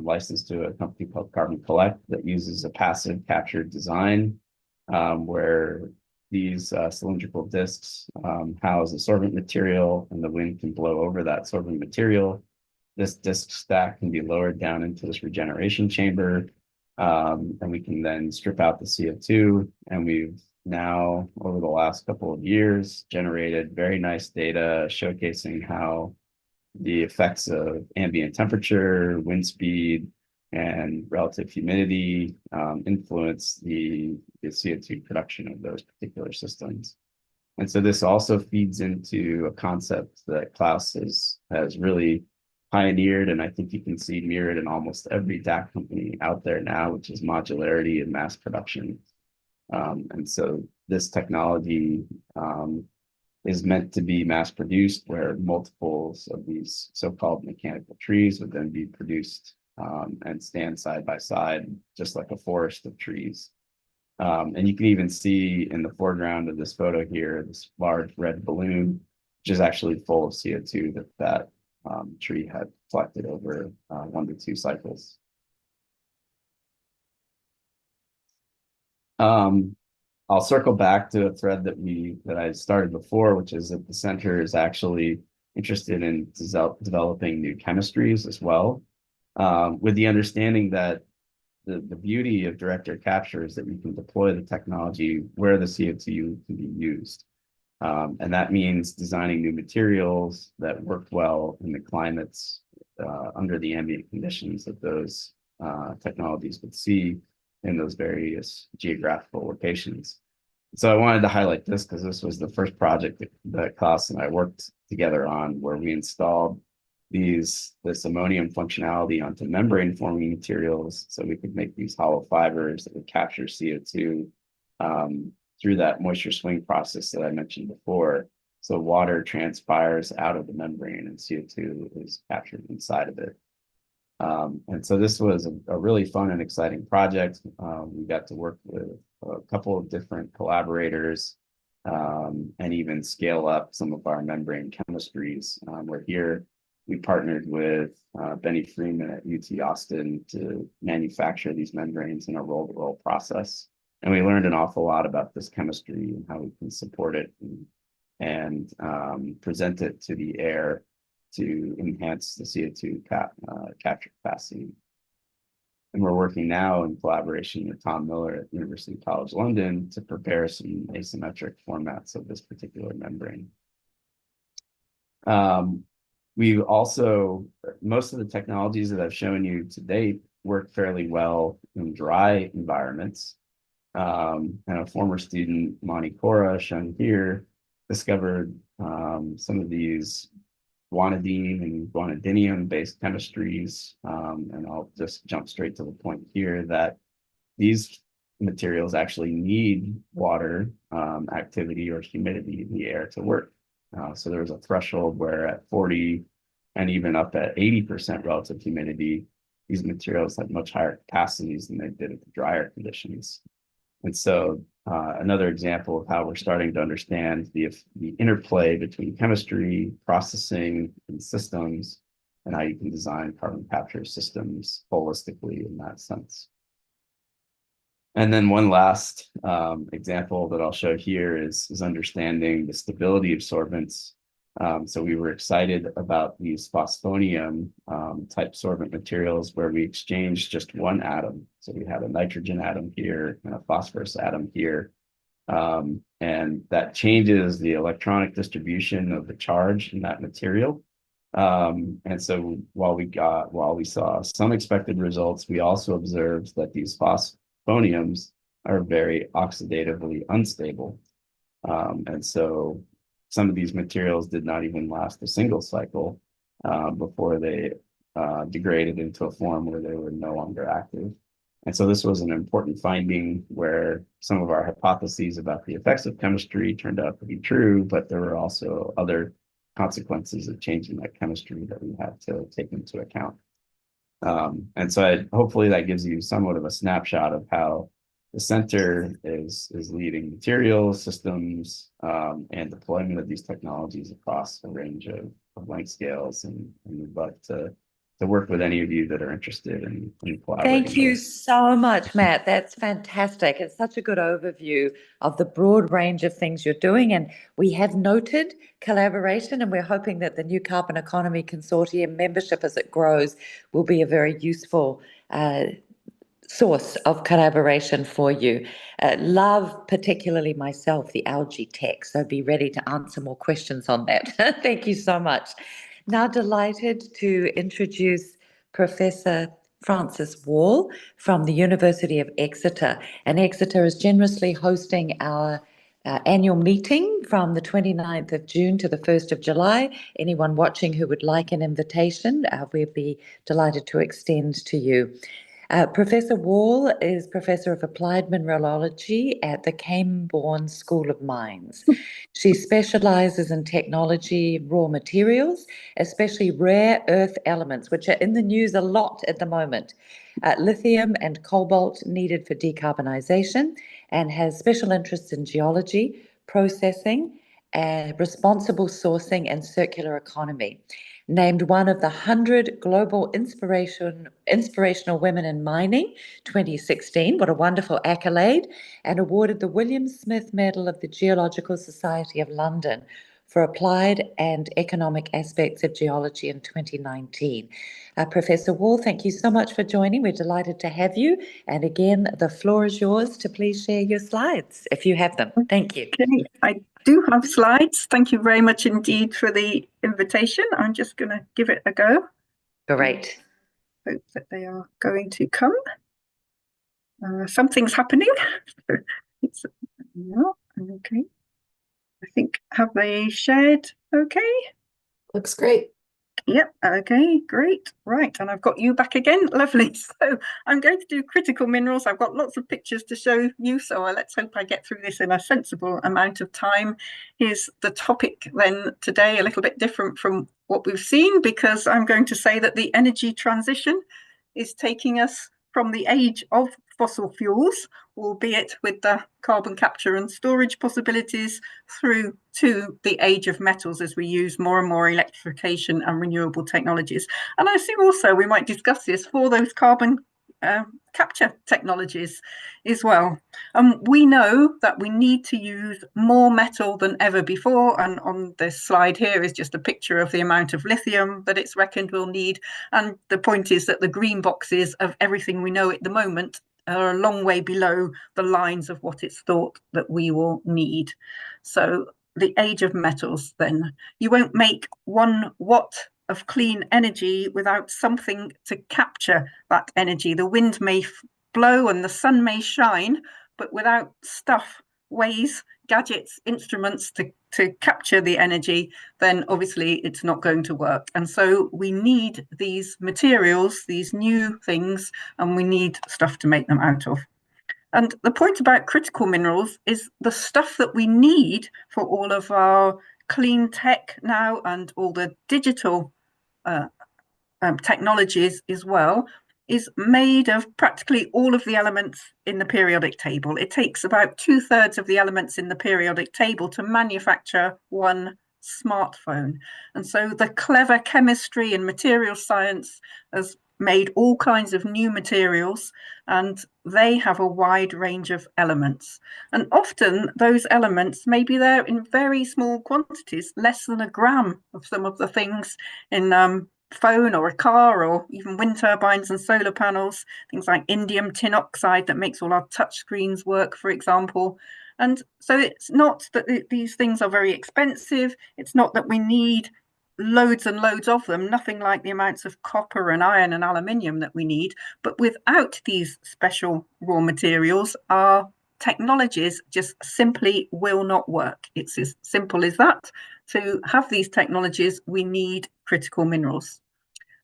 licensed to a company called Carbon Collect that uses a passive capture design where these cylindrical discs house a sorbent material, and the wind can blow over that sorbent material. This disc stack can be lowered down into this regeneration chamber, and we can then strip out the CO2. And we've now, over the last couple of years, generated very nice data showcasing how the effects of ambient temperature, wind speed, and relative humidity influence the CO2 production of those particular systems. And so this also feeds into a concept that Klaus has really pioneered, and I think you can see mirrored in almost every DAC company out there now, which is modularity and mass production. And so this technology is meant to be mass produced, where multiples of these so-called mechanical trees would then be produced and stand side by side, just like a forest of trees. And you can even see in the foreground of this photo here, this large red balloon, which is actually full of CO2 that tree had collected over 1 to 2 cycles. I'll circle back to a thread that I started before, which is that the center is actually interested in developing new chemistries as well. with the understanding that the beauty of direct air capture is that we can deploy the technology where the CO2 can be used. And that means designing new materials that work well in the climates under the ambient conditions that those technologies would see in those various geographical locations. So I wanted to highlight this because this was the first project that Klaus and I worked together on, where we installed this ammonium functionality onto membrane forming materials so we could make these hollow fibers that would capture CO2 through that moisture swing process that I mentioned before. So water transpires out of the membrane and CO2 is captured inside of it. And so this was a really fun and exciting project. We got to work with a couple of different collaborators and even scale up some of our membrane chemistries. We're here. We partnered with Benny Freeman at UT Austin to manufacture these membranes in a roll-to-roll process. And we learned an awful lot about this chemistry and how we can support it and present it to the air to enhance the CO2 capture capacity. And we're working now in collaboration with Tom Miller at University College London to prepare some asymmetric formats of this particular membrane. We also, most of the technologies that I've shown you to date work fairly well in dry environments. And a former student, Monty Cora, shown here, discovered some of these guanidine and guanidinium-based chemistries. And I'll just jump straight to the point here that these materials actually need water activity or humidity in the air to work. So there's a threshold where at 40 and even up at 80% relative humidity, these materials have much higher capacities than they did at the drier conditions. And so another example of how we're starting to understand the interplay between chemistry, processing, and systems, and how you can design carbon capture systems holistically in that sense. And then one last example that I'll show here is understanding the stability of sorbents. So we were excited about these phosphonium type sorbent materials where we exchanged just one atom. So we had a nitrogen atom here and a phosphorus atom here. And that changes the electronic distribution of the charge in that material. And so while we saw some expected results, we also observed that these phosphoniums are very oxidatively unstable. And so some of these materials did not even last a single cycle before they degraded into a form where they were no longer active. And so this was an important finding where some of our hypotheses about the effects of chemistry turned out to be true, but there were also other consequences of changing that chemistry that we had to take into account. And so hopefully that gives you somewhat of a snapshot of how the center is leading materials, systems, and deployment of these technologies across a range of length scales. And we'd like to work with any of you that are interested in collaborating. Thank you so much, Matt. That's fantastic. It's such a good overview of the broad range of things you're doing. And we have noted collaboration, and we're hoping that the New Carbon Economy Consortium membership as it grows will be a very useful source of collaboration for you. Love, particularly myself, the algae tech, so be ready to answer more questions on that. Thank you so much. Now delighted to introduce Professor Francis Wall from the University of Exeter. And Exeter is generously hosting our annual meeting from the 29th of June to the 1st of July. Anyone watching who would like an invitation, we'd be delighted to extend to you. Professor Wall is Professor of Applied Mineralogy at the Camborne School of Mines. She specializes in technology, raw materials, especially rare earth elements, which are in the news a lot at the moment, lithium and cobalt needed for decarbonization, and has special interests in geology, processing, responsible sourcing, and circular economy. Named one of the 100 Global Inspirational Women in Mining 2016, what a wonderful accolade, and awarded the William Smith Medal of the Geological Society of London for Applied and Economic Aspects of Geology in 2019. Professor Wall, thank you so much for joining. We're delighted to have you. And again, the floor is yours to please share your slides if you have them. Thank you. Okay, I do have slides. Thank you very much indeed for the invitation. I'm just going to give it a go. Great. Hope that they are going to come. Something's happening. It's no, okay. I think, have they shared? Okay. Looks great. Yep. Okay, great. Right. And I've got you back again. Lovely. So I'm going to do critical minerals. I've got lots of pictures to show you. So let's hope I get through this in a sensible amount of time. Here's the topic then today, a little bit different from what we've seen, because I'm going to say that the energy transition is taking us from the age of fossil fuels, albeit with the carbon capture and storage possibilities, through to the age of metals as we use more and more electrification and renewable technologies. And I assume also we might discuss this for those carbon capture technologies as well. We know that we need to use more metal than ever before, and on this slide here is just a picture of the amount of lithium that it's reckoned we'll need. And the point is that the green boxes of everything we know at the moment are a long way below the lines of what it's thought that we will need. So the age of metals, then. You won't make 1 watt of clean energy without something to capture that energy. The wind may blow and the sun may shine, but without stuff, ways, gadgets, instruments to capture the energy, then obviously it's not going to work. And so we need these materials, these new things, and we need stuff to make them out of. And the point about critical minerals is the stuff that we need for all of our clean tech now and all the digital technologies as well, is made of practically all of the elements in the periodic table. It takes about 2/3 of the elements in the periodic table to manufacture one smartphone. And so the clever chemistry and material science has made all kinds of new materials, and they have a wide range of elements. And often those elements may be there in very small quantities, less than a gram of some of the things in phone or a car, or even wind turbines and solar panels, things like indium tin oxide that makes all our touch screens work, for example. And so it's not that these things are very expensive. It's not that we need loads and loads of them, nothing like the amounts of copper and iron and aluminium that we need. But without these special raw materials, our technologies just simply will not work. It's as simple as that. To have these technologies, we need critical minerals.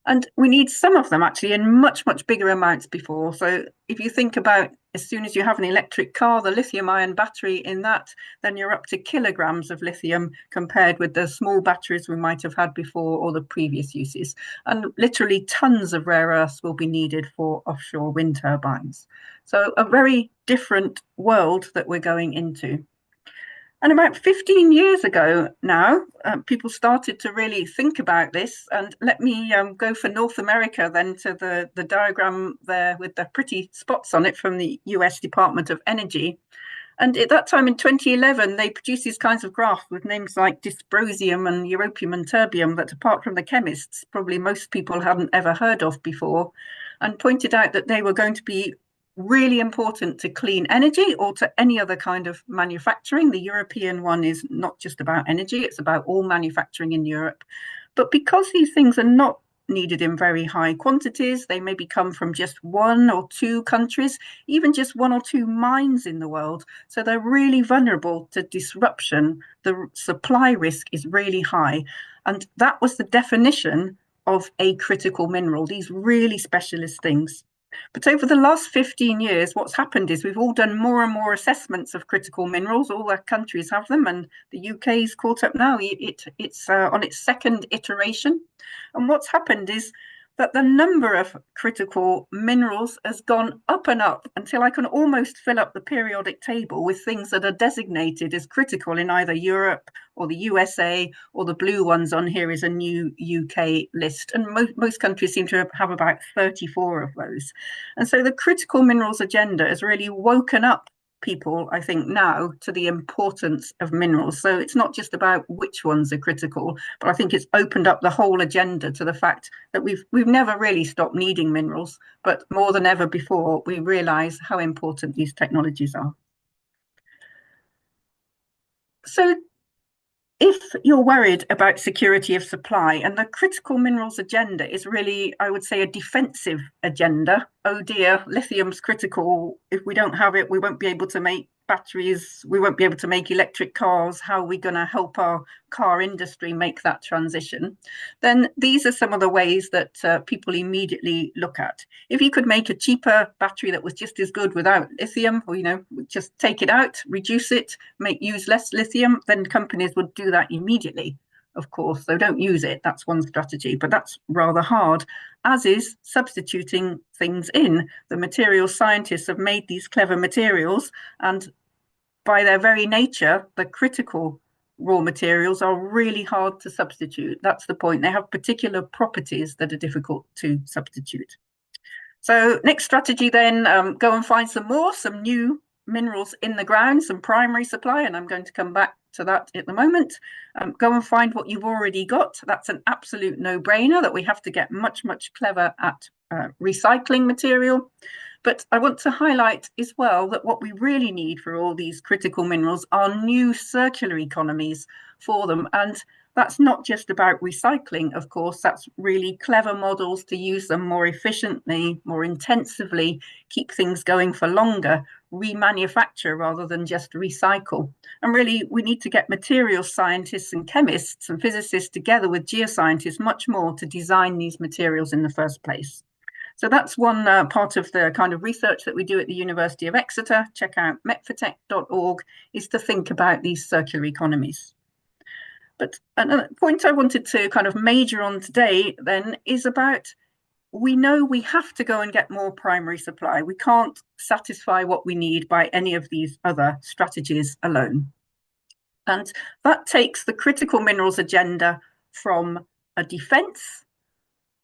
And we need some of them actually in much, much bigger amounts before. So if you think about as soon as you have an electric car, the lithium ion battery in that, then you're up to kilograms of lithium compared with the small batteries we might have had before or the previous uses. And literally tons of rare earths will be needed for offshore wind turbines. So a very different world that we're going into. And about 15 years ago now, people started to really think about this. And let me go for North America then to the diagram there with the pretty spots on it from the US Department of Energy. And at that time in 2011, they produced these kinds of graphs with names like dysprosium and europium and terbium that, apart from the chemists, probably most people hadn't ever heard of before, and pointed out that they were going to be really important to clean energy or to any other kind of manufacturing. The European one is not just about energy, it's about all manufacturing in Europe. But because these things are not needed in very high quantities, they maybe come from just 1 or 2 countries, even just 1 or 2 mines in the world. So they're really vulnerable to disruption. The supply risk is really high. And that was the definition of a critical mineral, these really specialist things. But over the last 15 years, what's happened is we've all done more and more assessments of critical minerals. All our countries have them, and the UK's caught up now. It's on its 2nd iteration. And what's happened is that the number of critical minerals has gone up and up until I can almost fill up the periodic table with things that are designated as critical in either Europe or the USA, or the blue ones on here is a new UK list. And most countries seem to have about 34 of those. And so the critical minerals agenda has really woken up people, I think, now to the importance of minerals. So it's not just about which ones are critical, but I think it's opened up the whole agenda to the fact that we've never really stopped needing minerals, but more than ever before, we realize how important these technologies are. So if you're worried about security of supply, and the critical minerals agenda is really, I would say, a defensive agenda. Oh dear, lithium's critical. If we don't have it, we won't be able to make batteries. We won't be able to make electric cars. How are we going to help our car industry make that transition? Then these are some of the ways that people immediately look at. If you could make a cheaper battery that was just as good without lithium, or, just take it out, reduce it, use less lithium, then companies would do that immediately. Of course, so don't use it. That's one strategy, but that's rather hard, as is substituting things in. The material scientists have made these clever materials, and by their very nature, the critical raw materials are really hard to substitute. That's the point. They have particular properties that are difficult to substitute. So next strategy then, go and find some new minerals in the ground, some primary supply, and I'm going to come back to that at the moment. Go and find what you've already got. That's an absolute no-brainer, that we have to get much, much clever at recycling material. But I want to highlight as well that what we really need for all these critical minerals are new circular economies for them. And that's not just about recycling, of course, that's really clever models to use them more efficiently, more intensively, keep things going for longer, remanufacture rather than just recycle. And really, we need to get materials scientists and chemists and physicists together with geoscientists much more to design these materials in the first place. So that's one part of the kind of research that we do at the University of Exeter. Check out metfortech.org, is to think about these circular economies. But another point I wanted to kind of major on today then is about, we know we have to go and get more primary supply. We can't satisfy what we need by any of these other strategies alone. And that takes the critical minerals agenda from a defense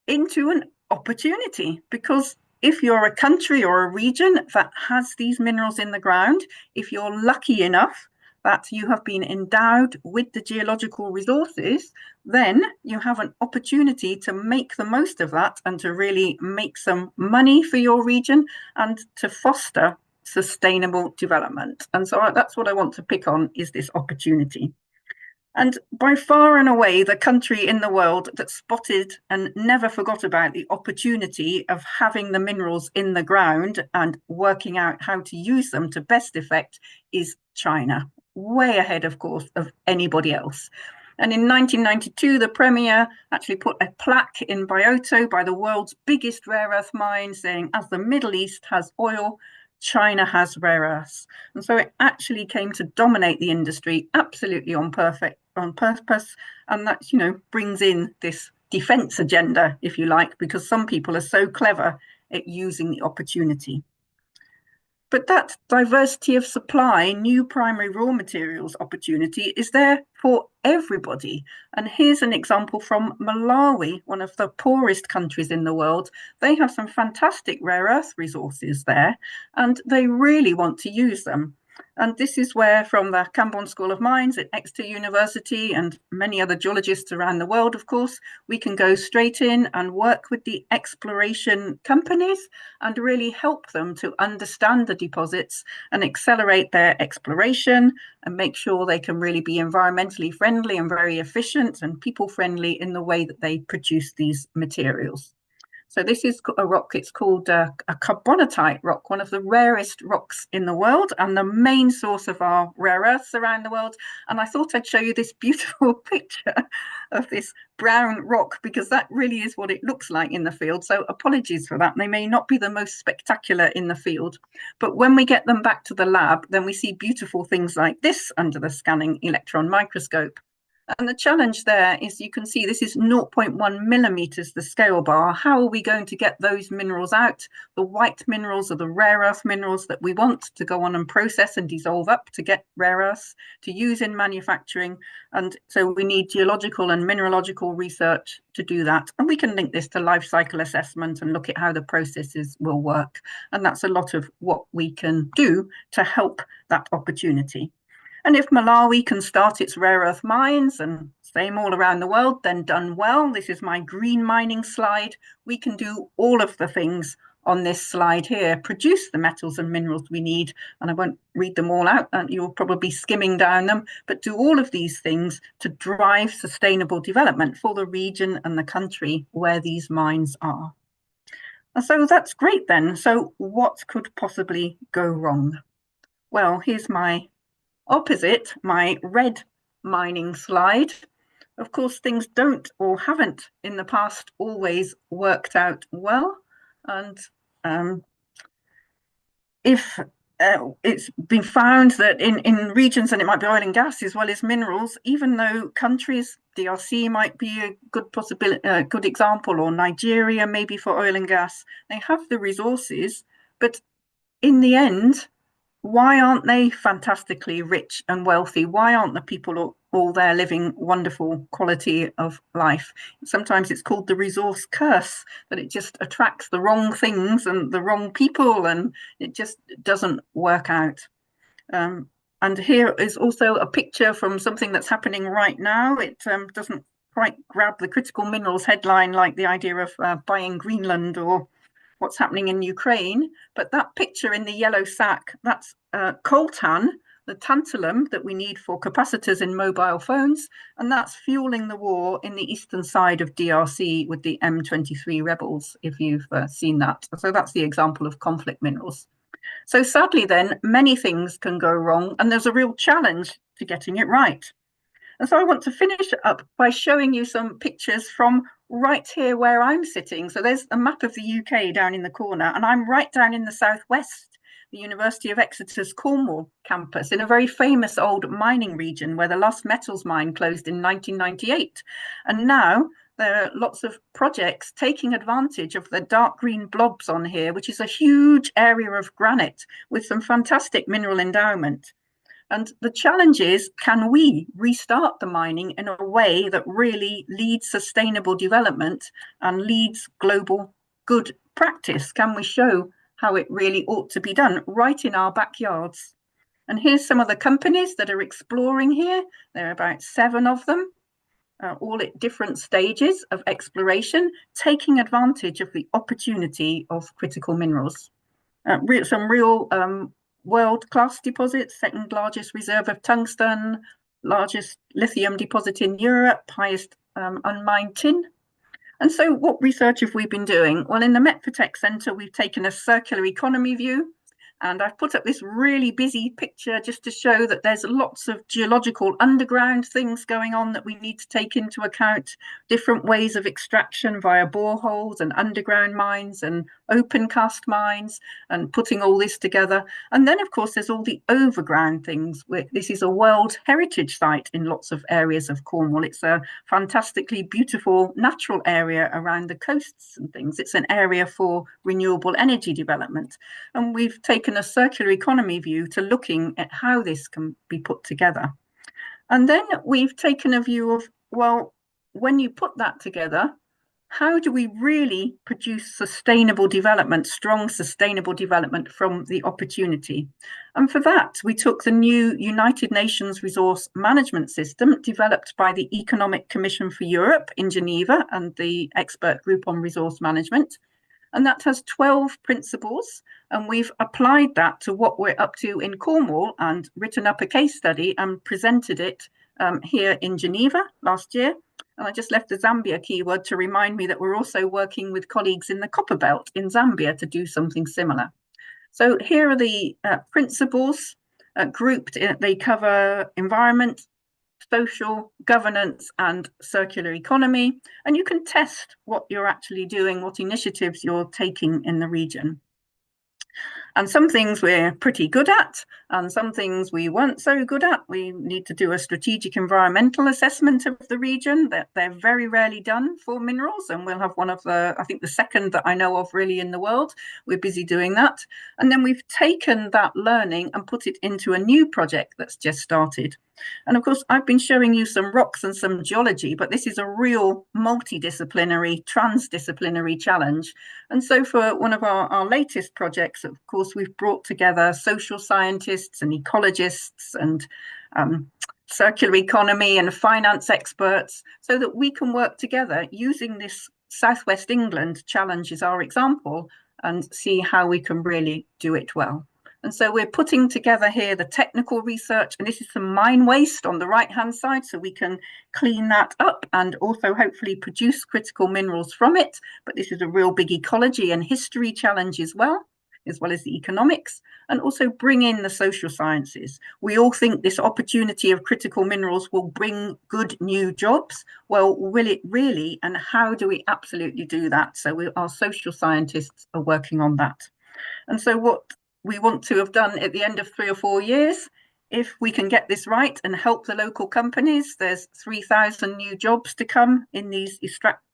into an opportunity, because if you're a country or a region that has these minerals in the ground, if you're lucky enough that you have been endowed with the geological resources, then you have an opportunity to make the most of that and to really make some money for your region and to foster sustainable development. And so that's what I want to pick on, is this opportunity. And by far and away, the country in the world that spotted and never forgot about the opportunity of having the minerals in the ground and working out how to use them to best effect is China, way ahead, of course, of anybody else. And in 1992, the Premier actually put a plaque in Byoto, by the world's biggest rare earth mine, saying, as the Middle East has oil, China has rare earths. And so it actually came to dominate the industry absolutely on purpose. And that, brings in this defense agenda, if you like, because some people are so clever at using the opportunity. But that diversity of supply, new primary raw materials opportunity, is there for everybody. And here's an example from Malawi, one of the poorest countries in the world. They have some fantastic rare earth resources there, and they really want to use them. And this is where, from the Camborne School of Mines at Exeter University and many other geologists around the world, of course, we can go straight in and work with the exploration companies and really help them to understand the deposits and accelerate their exploration and make sure they can really be environmentally friendly and very efficient and people friendly in the way that they produce these materials. So this is a rock, it's called a carbonatite rock, one of the rarest rocks in the world and the main source of our rare earths around the world. And I thought I'd show you this beautiful picture of this brown rock, because that really is what it looks like in the field. So apologies for that. They may not be the most spectacular in the field, but when we get them back to the lab, then we see beautiful things like this under the scanning electron microscope. And the challenge there is, you can see this is 0.1 millimeters, the scale bar. How are we going to get those minerals out? The white minerals are the rare earth minerals that we want to go on and process and dissolve up to get rare earths to use in manufacturing. And so we need geological and mineralogical research to do that. And we can link this to life cycle assessment and look at how the processes will work. And that's a lot of what we can do to help that opportunity. And if Malawi can start its rare earth mines, and same all around the world, then done well. This is my green mining slide. We can do all of the things on this slide here, produce the metals and minerals we need. And I won't read them all out, and you'll probably be skimming down them, but do all of these things to drive sustainable development for the region and the country where these mines are. And so that's great then. So what could possibly go wrong? Well, here's my opposite, my red mining slide. Of course, things don't or haven't in the past always worked out well. And if it's been found that in regions, and it might be oil and gas as well as minerals, even though countries, DRC might be a good possibility, good example, or Nigeria maybe for oil and gas, they have the resources, but in the end, why aren't they fantastically rich and wealthy? Why aren't the people all there living wonderful quality of life? Sometimes it's called the resource curse, that it just attracts the wrong things and the wrong people, and it just doesn't work out. And here is also a picture from something that's happening right now. It doesn't quite grab the critical minerals headline like the idea of buying Greenland or what's happening in Ukraine, but that picture in the yellow sack, that's coltan, the tantalum that we need for capacitors in mobile phones, and that's fueling the war in the eastern side of DRC with the M23 rebels, if you've seen that. So that's the example of conflict minerals. So sadly then, many things can go wrong, and there's a real challenge to getting it right. And so I want to finish up by showing you some pictures from right here where I'm sitting. So there's a map of the UK down in the corner, and I'm right down in the southwest, the University of Exeter's Cornwall campus, in a very famous old mining region where the Lost Metals mine closed in 1998. And now there are lots of projects taking advantage of the dark green blobs on here, which is a huge area of granite with some fantastic mineral endowment. And the challenge is, can we restart the mining in a way that really leads sustainable development and leads global good practice? Can we show how it really ought to be done right in our backyards? And here's some of the companies that are exploring here. There are about 7 of them, all at different stages of exploration, taking advantage of the opportunity of critical minerals. Some real world-class deposits, second largest reserve of tungsten, largest lithium deposit in Europe, highest unmined tin. And so what research have we been doing? Well, in the Metfotech Centre, we've taken a circular economy view, and I've put up this really busy picture just to show that there's lots of geological underground things going on that we need to take into account, different ways of extraction via boreholes and underground mines and open cast mines, and putting all this together. And then, of course, there's all the overground things. This is a World Heritage Site in lots of areas of Cornwall. It's a fantastically beautiful natural area around the coasts and things. It's an area for renewable energy development. And we've taken a circular economy view to looking at how this can be put together. And then we've taken a view of, well, when you put that together, how do we really produce sustainable development, strong sustainable development from the opportunity? And for that, we took the new United Nations Resource Management System developed by the Economic Commission for Europe in Geneva and the Expert Group on Resource Management. And that has 12 principles, and we've applied that to what we're up to in Cornwall and written up a case study and presented it here in Geneva last year. And I just left the Zambia keyword to remind me that we're also working with colleagues in the Copper Belt in Zambia to do something similar. So here are the principles grouped. They cover environment, social, governance, and circular economy. And you can test what you're actually doing, what initiatives you're taking in the region. And some things we're pretty good at, and some things we weren't so good at. We need to do a strategic environmental assessment of the region that they're very rarely done for minerals. And we'll have one of I think the second that I know of really in the world. We're busy doing that. And then we've taken that learning and put it into a new project that's just started. And of course, I've been showing you some rocks and some geology, but this is a real multidisciplinary, transdisciplinary challenge. And so for one of our latest projects, of course, we've brought together social scientists and ecologists and circular economy and finance experts so that we can work together using this Southwest England challenge as our example and see how we can really do it well. And so we're putting together here the technical research, and this is some mine waste on the right-hand side, so we can clean that up and also hopefully produce critical minerals from it. But this is a real big ecology and history challenge as well as the economics, and also bring in the social sciences. We all think this opportunity of critical minerals will bring good new jobs. Well, will it really? And how do we absolutely do that? So our social scientists are working on that. And so what we want to have done at the end of 3 or 4 years, if we can get this right and help the local companies, there's 3,000 new jobs to come in these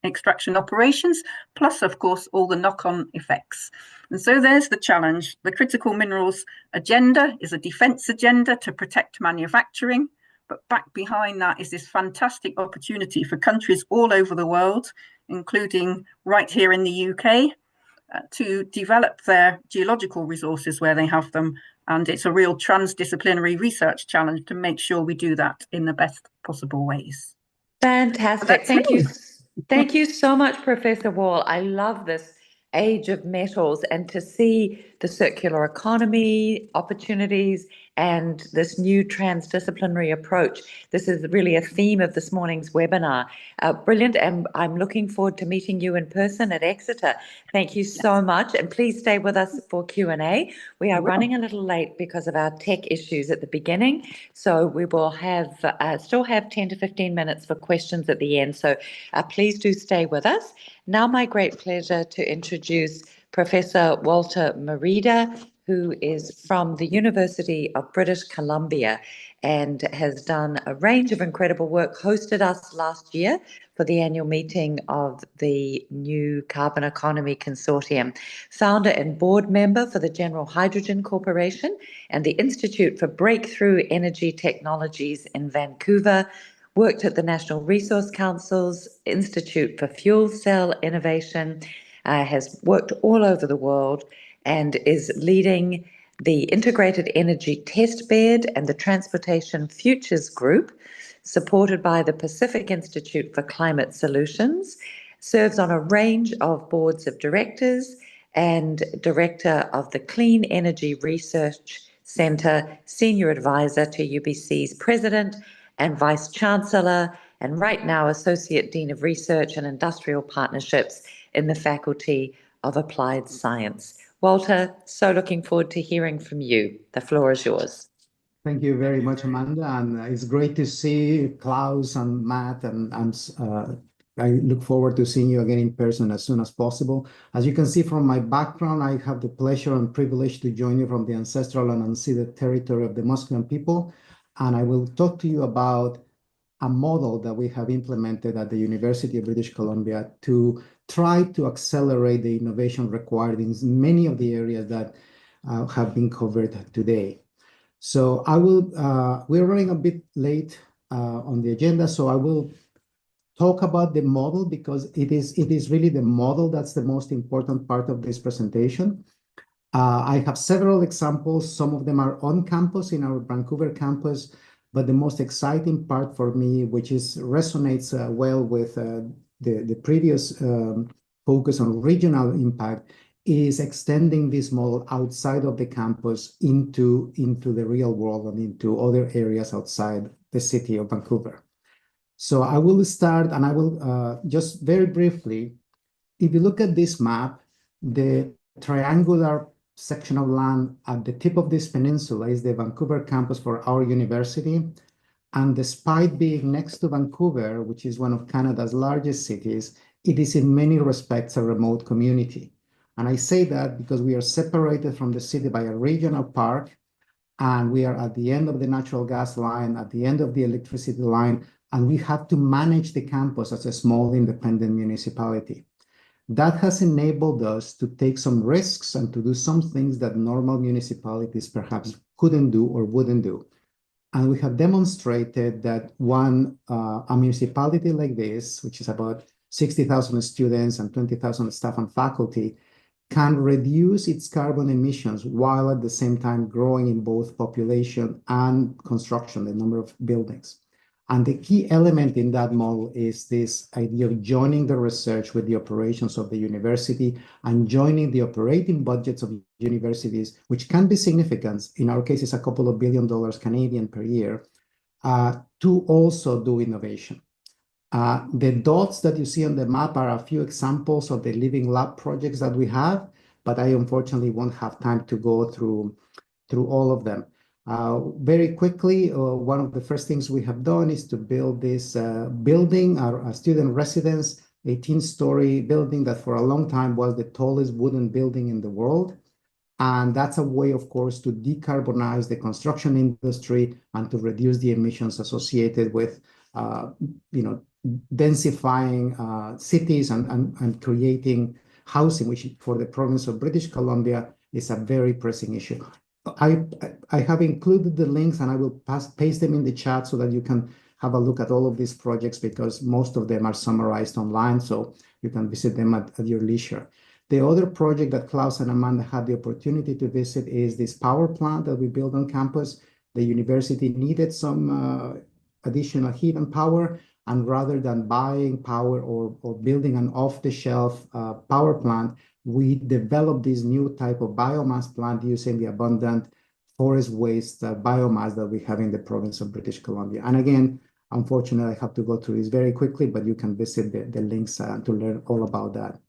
extraction operations, plus, of course, all the knock-on effects. And so there's the challenge. The critical minerals agenda is a defense agenda to protect manufacturing. But back behind that is this fantastic opportunity for countries all over the world, including right here in the UK, to develop their geological resources where they have them. And it's a real transdisciplinary research challenge to make sure we do that in the best possible ways. Fantastic. Thank you. Thank you so much, Professor Wall. I love this age of metals, and to see the circular economy opportunities and this new transdisciplinary approach. This is really a theme of this morning's webinar. Brilliant, and I'm looking forward to meeting you in person at Exeter. Thank you so much, and please stay with us for Q&A. We are running a little late because of our tech issues at the beginning, so we will have still have 10 to 15 minutes for questions at the end, so please do stay with us. Now my great pleasure to introduce Professor Walter Merida, who is from the University of British Columbia and has done a range of incredible work, hosted us last year for the annual meeting of the New Carbon Economy Consortium, founder and board member for the General Hydrogen Corporation and the Institute for Breakthrough Energy Technologies in Vancouver, worked at the National Resource Council's Institute for Fuel Cell Innovation, has worked all over the world and is leading the Integrated Energy Test Bed and the Transportation Futures Group, supported by the Pacific Institute for Climate Solutions, serves on a range of boards of directors and director of the Clean Energy Research Centre, senior advisor to UBC's president and vice chancellor, and right now Associate Dean of Research and Industrial Partnerships in the Faculty of Applied Science. Walter, so looking forward to hearing from you. The floor is yours. Thank you very much, Amanda, and it's great to see Klaus and Matt, and I look forward to seeing you again in person as soon as possible. As you can see from my background, I have the pleasure and privilege to join you from the ancestral and unceded territory of the Musqueam people, and I will talk to you about a model that we have implemented at the University of British Columbia to try to accelerate the innovation required in many of the areas that have been covered today. So we're running a bit late on the agenda, so I will talk about the model because it is really the model that's the most important part of this presentation. I have several examples. Some of them are on campus in our Vancouver campus, but the most exciting part for me, which resonates well with the previous focus on regional impact, is extending this model outside of the campus into the real world and into other areas outside the city of Vancouver. So I will start, and I will just very briefly, if you look at this map, the triangular section of land at the tip of this peninsula is the Vancouver campus for our university. And despite being next to Vancouver, which is one of Canada's largest cities, it is in many respects a remote community. And I say that because we are separated from the city by a regional park, and we are at the end of the natural gas line, at the end of the electricity line, and we have to manage the campus as a small independent municipality. That has enabled us to take some risks and to do some things that normal municipalities perhaps couldn't do or wouldn't do. And we have demonstrated that a municipality like this, which is about 60,000 students and 20,000 staff and faculty, can reduce its carbon emissions while at the same time growing in both population and construction, the number of buildings. And the key element in that model is this idea of joining the research with the operations of the university and joining the operating budgets of universities, which can be significant. In our case, it's a couple of $1 billion Canadian per year, to also do innovation. The dots that you see on the map are a few examples of the living lab projects that we have, but I unfortunately won't have time to go through all of them. Very quickly, one of the first things we have done is to build this building, our student residence, 18-story building that for a long time was the tallest wooden building in the world. And that's a way, of course, to decarbonize the construction industry and to reduce the emissions associated with, densifying cities and creating housing, which for the province of British Columbia is a very pressing issue. I have included the links and I will paste them in the chat so that you can have a look at all of these projects, because most of them are summarized online, so you can visit them at your leisure. The other project that Klaus and Amanda had the opportunity to visit is this power plant that we built on campus. The university needed some additional heat and power, and rather than buying power or building an off-the-shelf power plant, we developed this new type of biomass plant using the abundant forest waste biomass that we have in the province of British Columbia. And again, unfortunately, I have to go through this very quickly, but you can visit the links to learn all about that.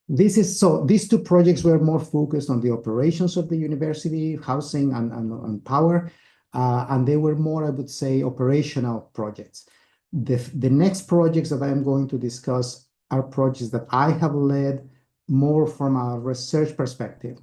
These two projects were more focused on the operations of the university, housing and power, and they were more, I would say, operational projects. The next projects that I am going to discuss are projects that I have led more from a research perspective.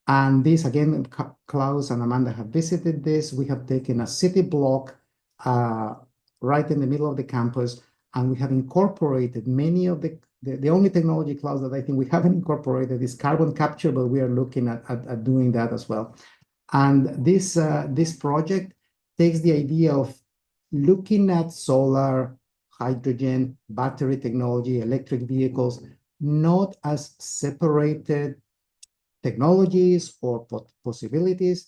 And this, again, Klaus and Amanda have visited this. We have taken a city block right in the middle of the campus, and we have incorporated many of the only technology, Klaus, that I think we haven't incorporated is carbon capture, but we are looking at doing that as well. And this project takes the idea of looking at solar, hydrogen, battery technology, electric vehicles, not as separated technologies or possibilities,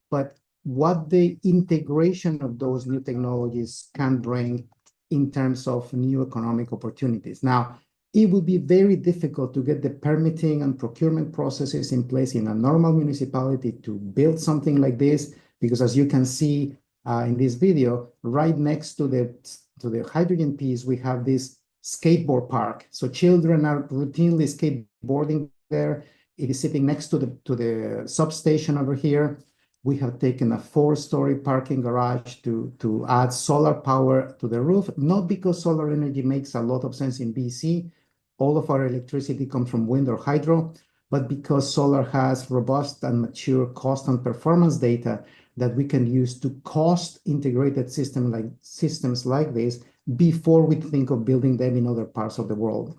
but what the integration of those new technologies can bring in terms of new economic opportunities. Now, it would be very difficult to get the permitting and procurement processes in place in a normal municipality to build something like this, because as you can see in this video, right next to the hydrogen piece, we have this skateboard park. So children are routinely skateboarding there. It is sitting next to the substation over here. We have taken a 4-story parking garage to add solar power to the roof, not because solar energy makes a lot of sense in BC. All of our electricity comes from wind or hydro, but because solar has robust and mature cost and performance data that we can use to cost integrated systems like this before we think of building them in other parts of the world.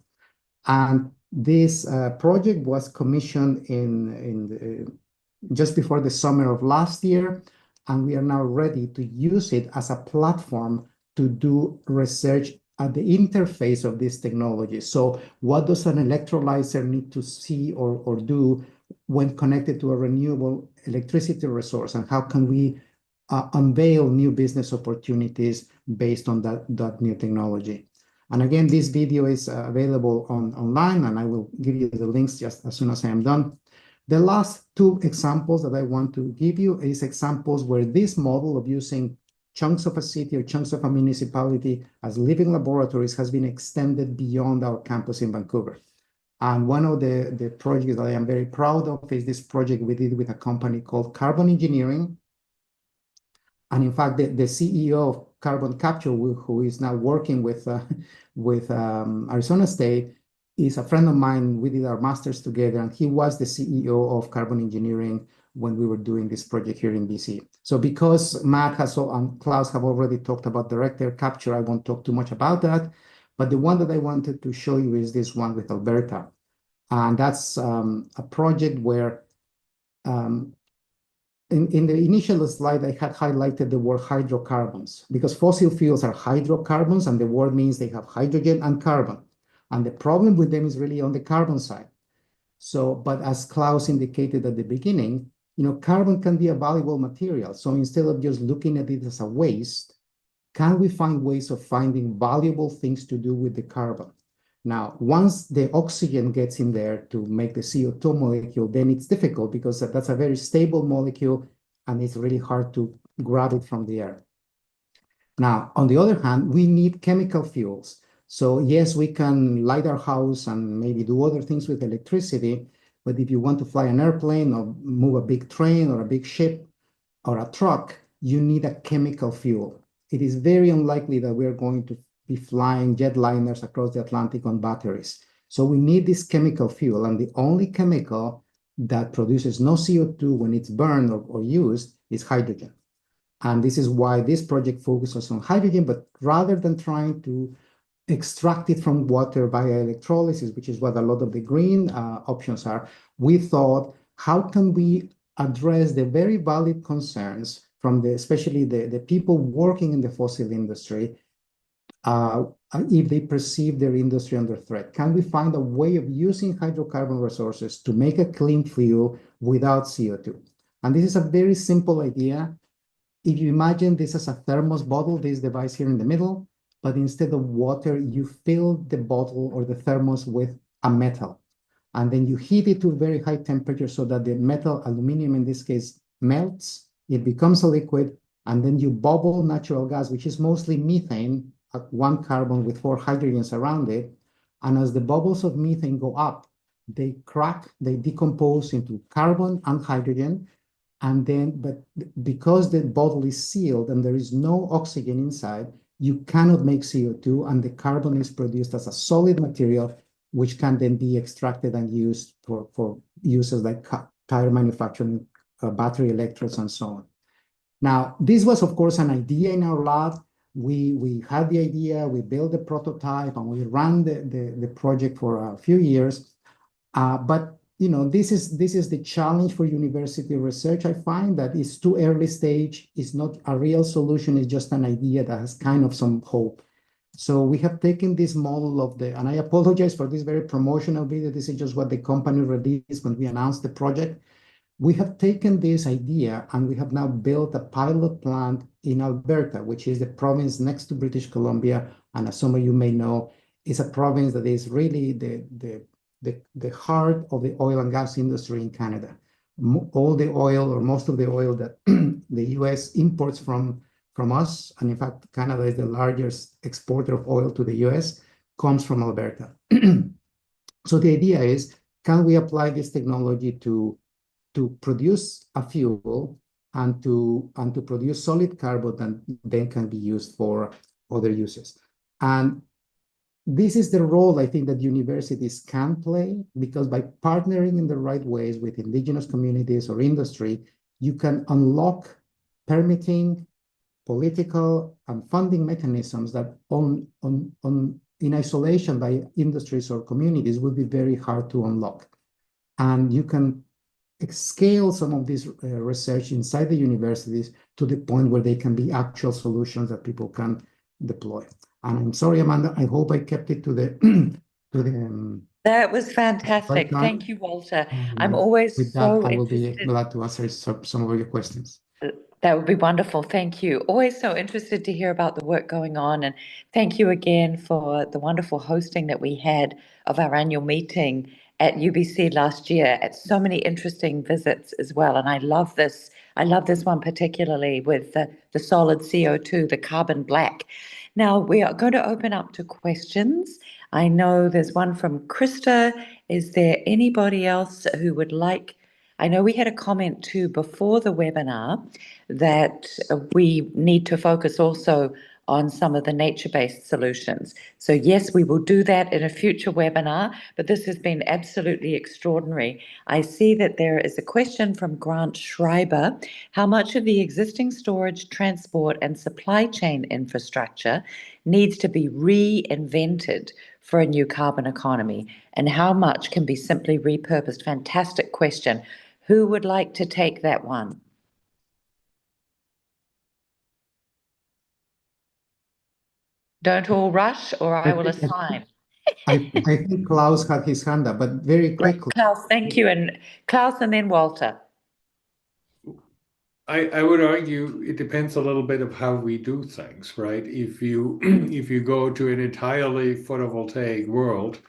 And this project was commissioned just before the summer of last year, and we are now ready to use it as a platform to do research at the interface of this technology. So what does an electrolyzer need to see or do when connected to a renewable electricity resource, and how can we unveil new business opportunities based on that new technology? And again, this video is available online, and I will give you the links just as soon as I am done. The last two examples that I want to give you is examples where this model of using chunks of a city or chunks of a municipality as living laboratories has been extended beyond our campus in Vancouver. And one of the projects that I am very proud of is this project we did with a company called Carbon Engineering. And in fact, the CEO of Carbon Capture, who is now working with Arizona State, is a friend of mine. We did our masters together, and he was the CEO of Carbon Engineering when we were doing this project here in BC. So because Matt and Klaus have already talked about direct air capture, I won't talk too much about that. But the one that I wanted to show you is this one with Alberta. And that's a project where in the initial slide, I had highlighted the word hydrocarbons because fossil fuels are hydrocarbons, and the word means they have hydrogen and carbon. And the problem with them is really on the carbon side. So, but as Klaus indicated at the beginning, carbon can be a valuable material. So instead of just looking at it as a waste, can we find ways of finding valuable things to do with the carbon? Now, once the oxygen gets in there to make the CO2 molecule, then it's difficult because that's a very stable molecule and it's really hard to grab it from the air. Now, on the other hand, we need chemical fuels. So yes, we can light our house and maybe do other things with electricity, but if you want to fly an airplane or move a big train or a big ship or a truck, you need a chemical fuel. It is very unlikely that we're going to be flying jetliners across the Atlantic on batteries. So we need this chemical fuel, and the only chemical that produces no CO2 when it's burned or used is hydrogen. And this is why this project focuses on hydrogen, but rather than trying to extract it from water via electrolysis, which is what a lot of the green options are, we thought, how can we address the very valid concerns from especially the people working in the fossil industry, if they perceive their industry under threat? Can we find a way of using hydrocarbon resources to make a clean fuel without CO2? And this is a very simple idea. If you imagine this as a thermos bottle, this device here in the middle, but instead of water, you fill the bottle or the thermos with a metal. And then you heat it to a very high temperature so that the metal, aluminum in this case, melts, it becomes a liquid, and then you bubble natural gas, which is mostly methane, at 1 carbon with 4 hydrogens around it. And as the bubbles of methane go up, they crack, they decompose into carbon and hydrogen. And then, but because the bottle is sealed and there is no oxygen inside, you cannot make CO2, and the carbon is produced as a solid material, which can then be extracted and used for uses like tire manufacturing, battery electrodes, and so on. Now, this was, of course, an idea in our lab. We had the idea, we built the prototype, and we ran the project for a few years. But this is the challenge for university research. I find that it's too early stage. It's not a real solution. It's just an idea that has kind of some hope. So we have taken this model and I apologize for this very promotional video. This is just what the company released when we announced the project. We have taken this idea and we have now built a pilot plant in Alberta, which is the province next to British Columbia. And as some of you may know, is a province that is really the heart of the oil and gas industry in Canada. All the oil, or most of the oil that the US imports from us, and in fact, Canada is the largest exporter of oil to the US, comes from Alberta. So the idea is, can we apply this technology to produce a fuel and to produce solid carbon that then can be used for other uses? And this is the role I think that universities can play, because by partnering in the right ways with indigenous communities or industry, you can unlock permitting, political, and funding mechanisms that in isolation by industries or communities would be very hard to unlock. And you can scale some of this research inside the universities to the point where they can be actual solutions that people can deploy. And I'm sorry, Amanda, I hope I kept it to the That was fantastic. right. Thank you, Walter. I'm always with so that, I will be interested. glad to answer some of your questions. That would be wonderful. Thank you. Always so interested to hear about the work going on. And thank you again for the wonderful hosting that we had of our annual meeting at UBC last year, at so many interesting visits as well. And I love this. I love this one particularly with the solid CO2, the carbon black. Now we are going to open up to questions. I know there's one from Krista. Is there anybody else who would like? I know we had a comment too before the webinar that we need to focus also on some of the nature-based solutions. So yes, we will do that in a future webinar, but this has been absolutely extraordinary. I see that there is a question from Grant Schreiber. How much of the existing storage, transport and supply chain infrastructure needs to be reinvented for a new carbon economy, and how much can be simply repurposed? Fantastic question. Who would like to take that one? Don't all rush, or I will assign. I think Klaus had his hand up, but very Great, quickly. Klaus, thank you. And Klaus and then Walter. I would argue it depends a little bit of how we do things, right? If you if you go to an entirely photovoltaic world,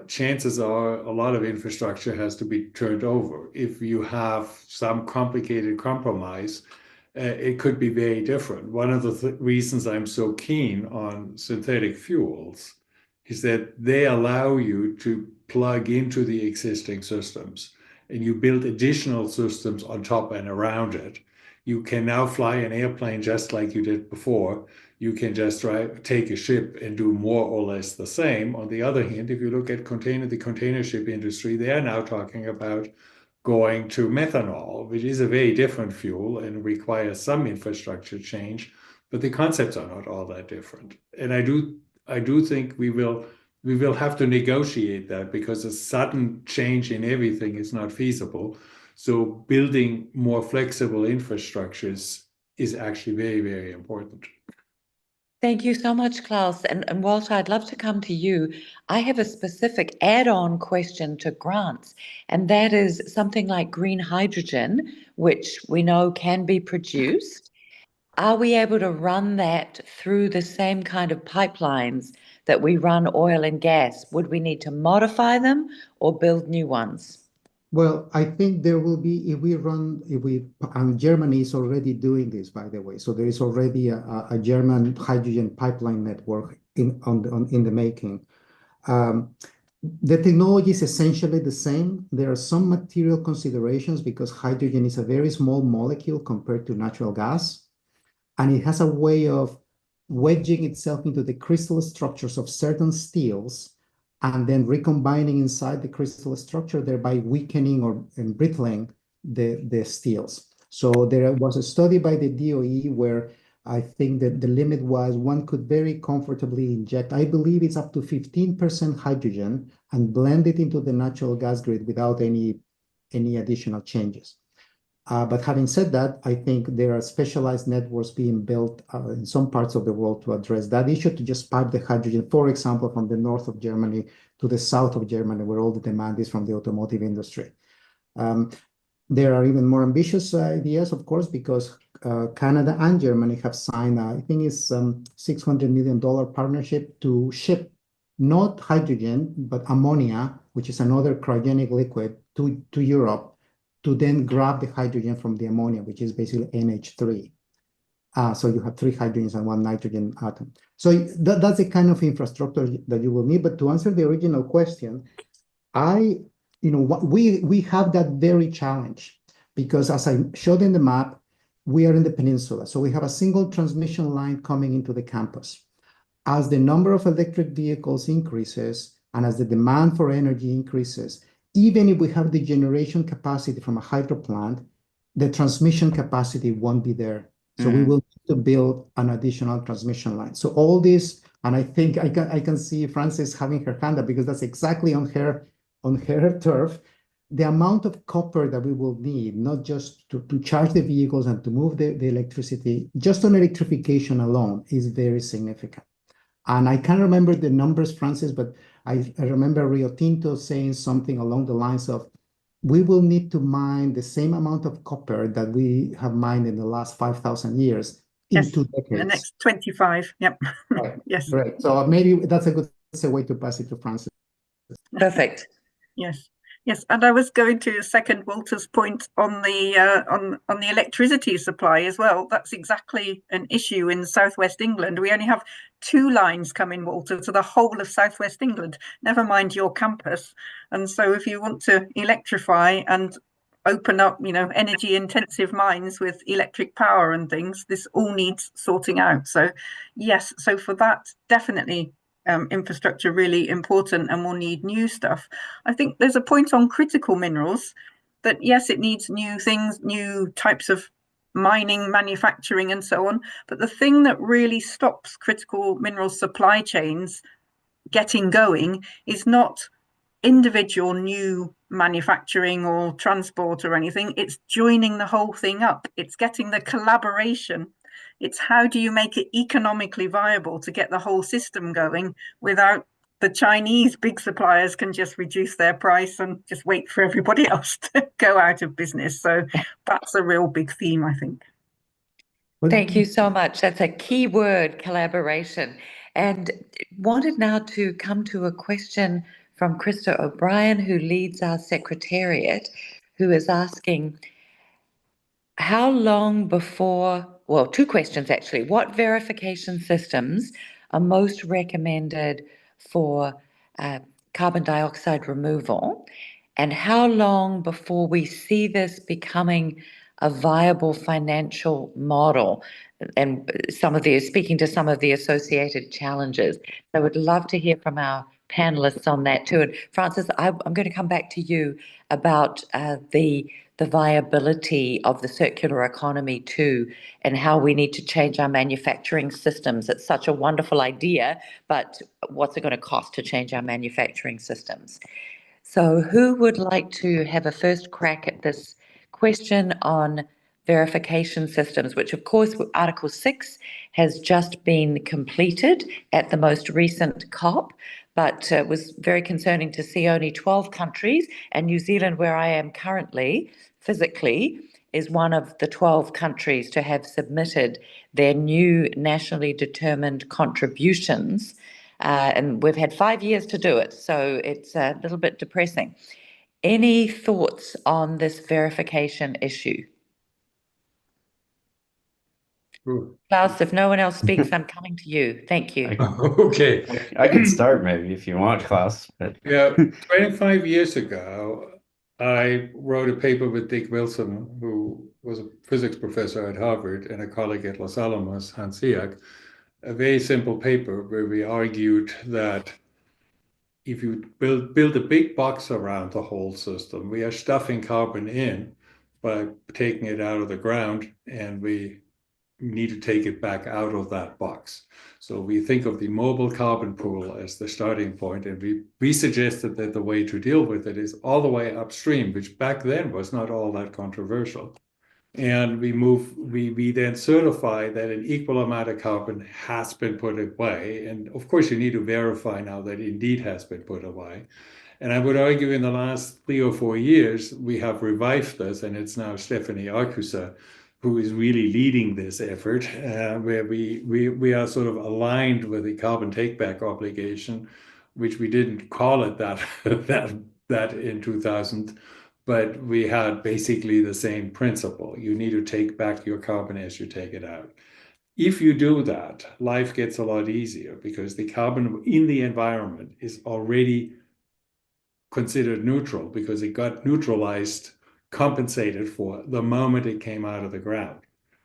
chances are a lot of infrastructure has to be turned over. If you have some complicated compromise, it could be very different. One of the reasons I'm so keen on synthetic fuels is that they allow you to plug into the existing systems, and you build additional systems on top and around it. You can now fly an airplane just like you did before. You can just take a ship and do more or less the same. On the other hand, if you look at the container ship industry, they are now talking about going to methanol, which is a very different fuel and requires some infrastructure change, but the concepts are not all that different. And I do think we will have to negotiate that, because a sudden change in everything is not feasible. So building more flexible infrastructures is actually very, very important. Thank you so much, Klaus. And Walter, I'd love to come to you. I have a specific add-on question to grants, and that is something like green hydrogen, which we know can be produced. Are we able to run that through the same kind of pipelines that we run oil and gas? Would we need to modify them or build new ones? Well, I think there will be, and Germany is already doing this, by the way. So there is already a German hydrogen pipeline network in the making. The technology is essentially the same. There are some material considerations because hydrogen is a very small molecule compared to natural gas, and it has a way of wedging itself into the crystal structures of certain steels and then recombining inside the crystal structure, thereby weakening or embrittling the steels. So there was a study by the DOE where I think that the limit was one could very comfortably inject, I believe it's up to 15% hydrogen, and blend it into the natural gas grid without any additional changes. But having said that, I think there are specialized networks being built in some parts of the world to address that issue, to just pipe the hydrogen, for example, from the north of Germany to the south of Germany, where all the demand is from the automotive industry. There are even more ambitious ideas, of course, because Canada and Germany have signed, I think it's $600 million partnership to ship not hydrogen, but ammonia, which is another cryogenic liquid, to Europe, to then grab the hydrogen from the ammonia, which is basically NH3. So you have 3 hydrogens and 1 nitrogen atom. So that's the kind of infrastructure that you will need. But to answer the original question, we have that very challenge, because as I showed in the map, we are in the peninsula. So we have a single transmission line coming into the campus. As the number of electric vehicles increases and as the demand for energy increases, even if we have the generation capacity from a hydro plant, the transmission capacity won't be there. So we will need to build an additional transmission line. So all this, and I think I can see Frances having her hand up, because that's exactly on her turf. The amount of copper that we will need, not just to charge the vehicles and to move the electricity, just on electrification alone, is very significant. And I can't remember the numbers, Francis, but I remember Rio Tinto saying something along the lines of, we will need to mine the same amount of copper that we have mined in the last 5,000 years in 2 decades. The next 25, yep. Right. Yes. Great. So maybe that's a good way to pass it to Francis. Perfect. Yes. Yes, and I was going to second Walter's point on the on the electricity supply as well. That's exactly an issue in southwest England. We only have 2 lines coming, Walter, to the whole of southwest England, never mind your campus. And so if you want to electrify and open up, energy intensive mines with electric power and things. This all needs sorting out. So yes, so for that, definitely infrastructure really important, and we'll need new stuff. I think there's a point on critical minerals that yes, it needs new things, new types of mining, manufacturing, and so on. But the thing that really stops critical minerals supply chains getting going is not individual new manufacturing or transport or anything. It's joining the whole thing up. It's getting the collaboration. It's how do you make it economically viable to get the whole system going without the Chinese big suppliers can just reduce their price and just wait for everybody else to go out of business. So that's a real big theme, I think. Thank you so much. That's a key word, collaboration. And wanted now to come to a question from Krista O'Brien, who leads our secretariat, who is asking, how long before, well, two questions actually. What verification systems are most recommended for carbon dioxide removal? And how long before we see this becoming a viable financial model? And speaking to some of the associated challenges. I would love to hear from our panelists on that too. And Francis, I'm going to come back to you about the viability of the circular economy too, and how we need to change our manufacturing systems. It's such a wonderful idea, but what's it going to cost to change our manufacturing systems? So who would like to have a first crack at this question on verification systems, which of course Article 6 has just been completed at the most recent COP, but it was very concerning to see only 12 countries, and New Zealand, where I am currently physically, is one of the 12 countries to have submitted their new nationally determined contributions. And we've had 5 years to do it, so it's a little bit depressing. Any thoughts on this verification issue? Klaus, if no one else speaks, I'm coming to you. Thank you. Okay. I can start maybe if you want, Klaus. But... Yeah, 25 years ago, I wrote a paper with Dick Wilson, who was a physics professor at Harvard, and a colleague at Los Alamos, Hans Siak, a very simple paper where we argued that if you build a big box around the whole system, we are stuffing carbon in by taking it out of the ground, and we need to take it back out of that box. So we think of the mobile carbon pool as the starting point, and we suggested that the way to deal with it is all the way upstream, which back then was not all that controversial. And we then certify that an equal amount of carbon has been put away. And of course, you need to verify now that it indeed has been put away. And I would argue in the last 3 or 4 years, we have revived this, and it's now Stephanie Arcusa who is really leading this effort, where we are sort of aligned with the carbon take-back obligation, which we didn't call it that in 2000, but we had basically the same principle. You need to take back your carbon as you take it out. If you do that, life gets a lot easier because the carbon in the environment is already considered neutral because it got neutralized, compensated for the moment it came out of the ground.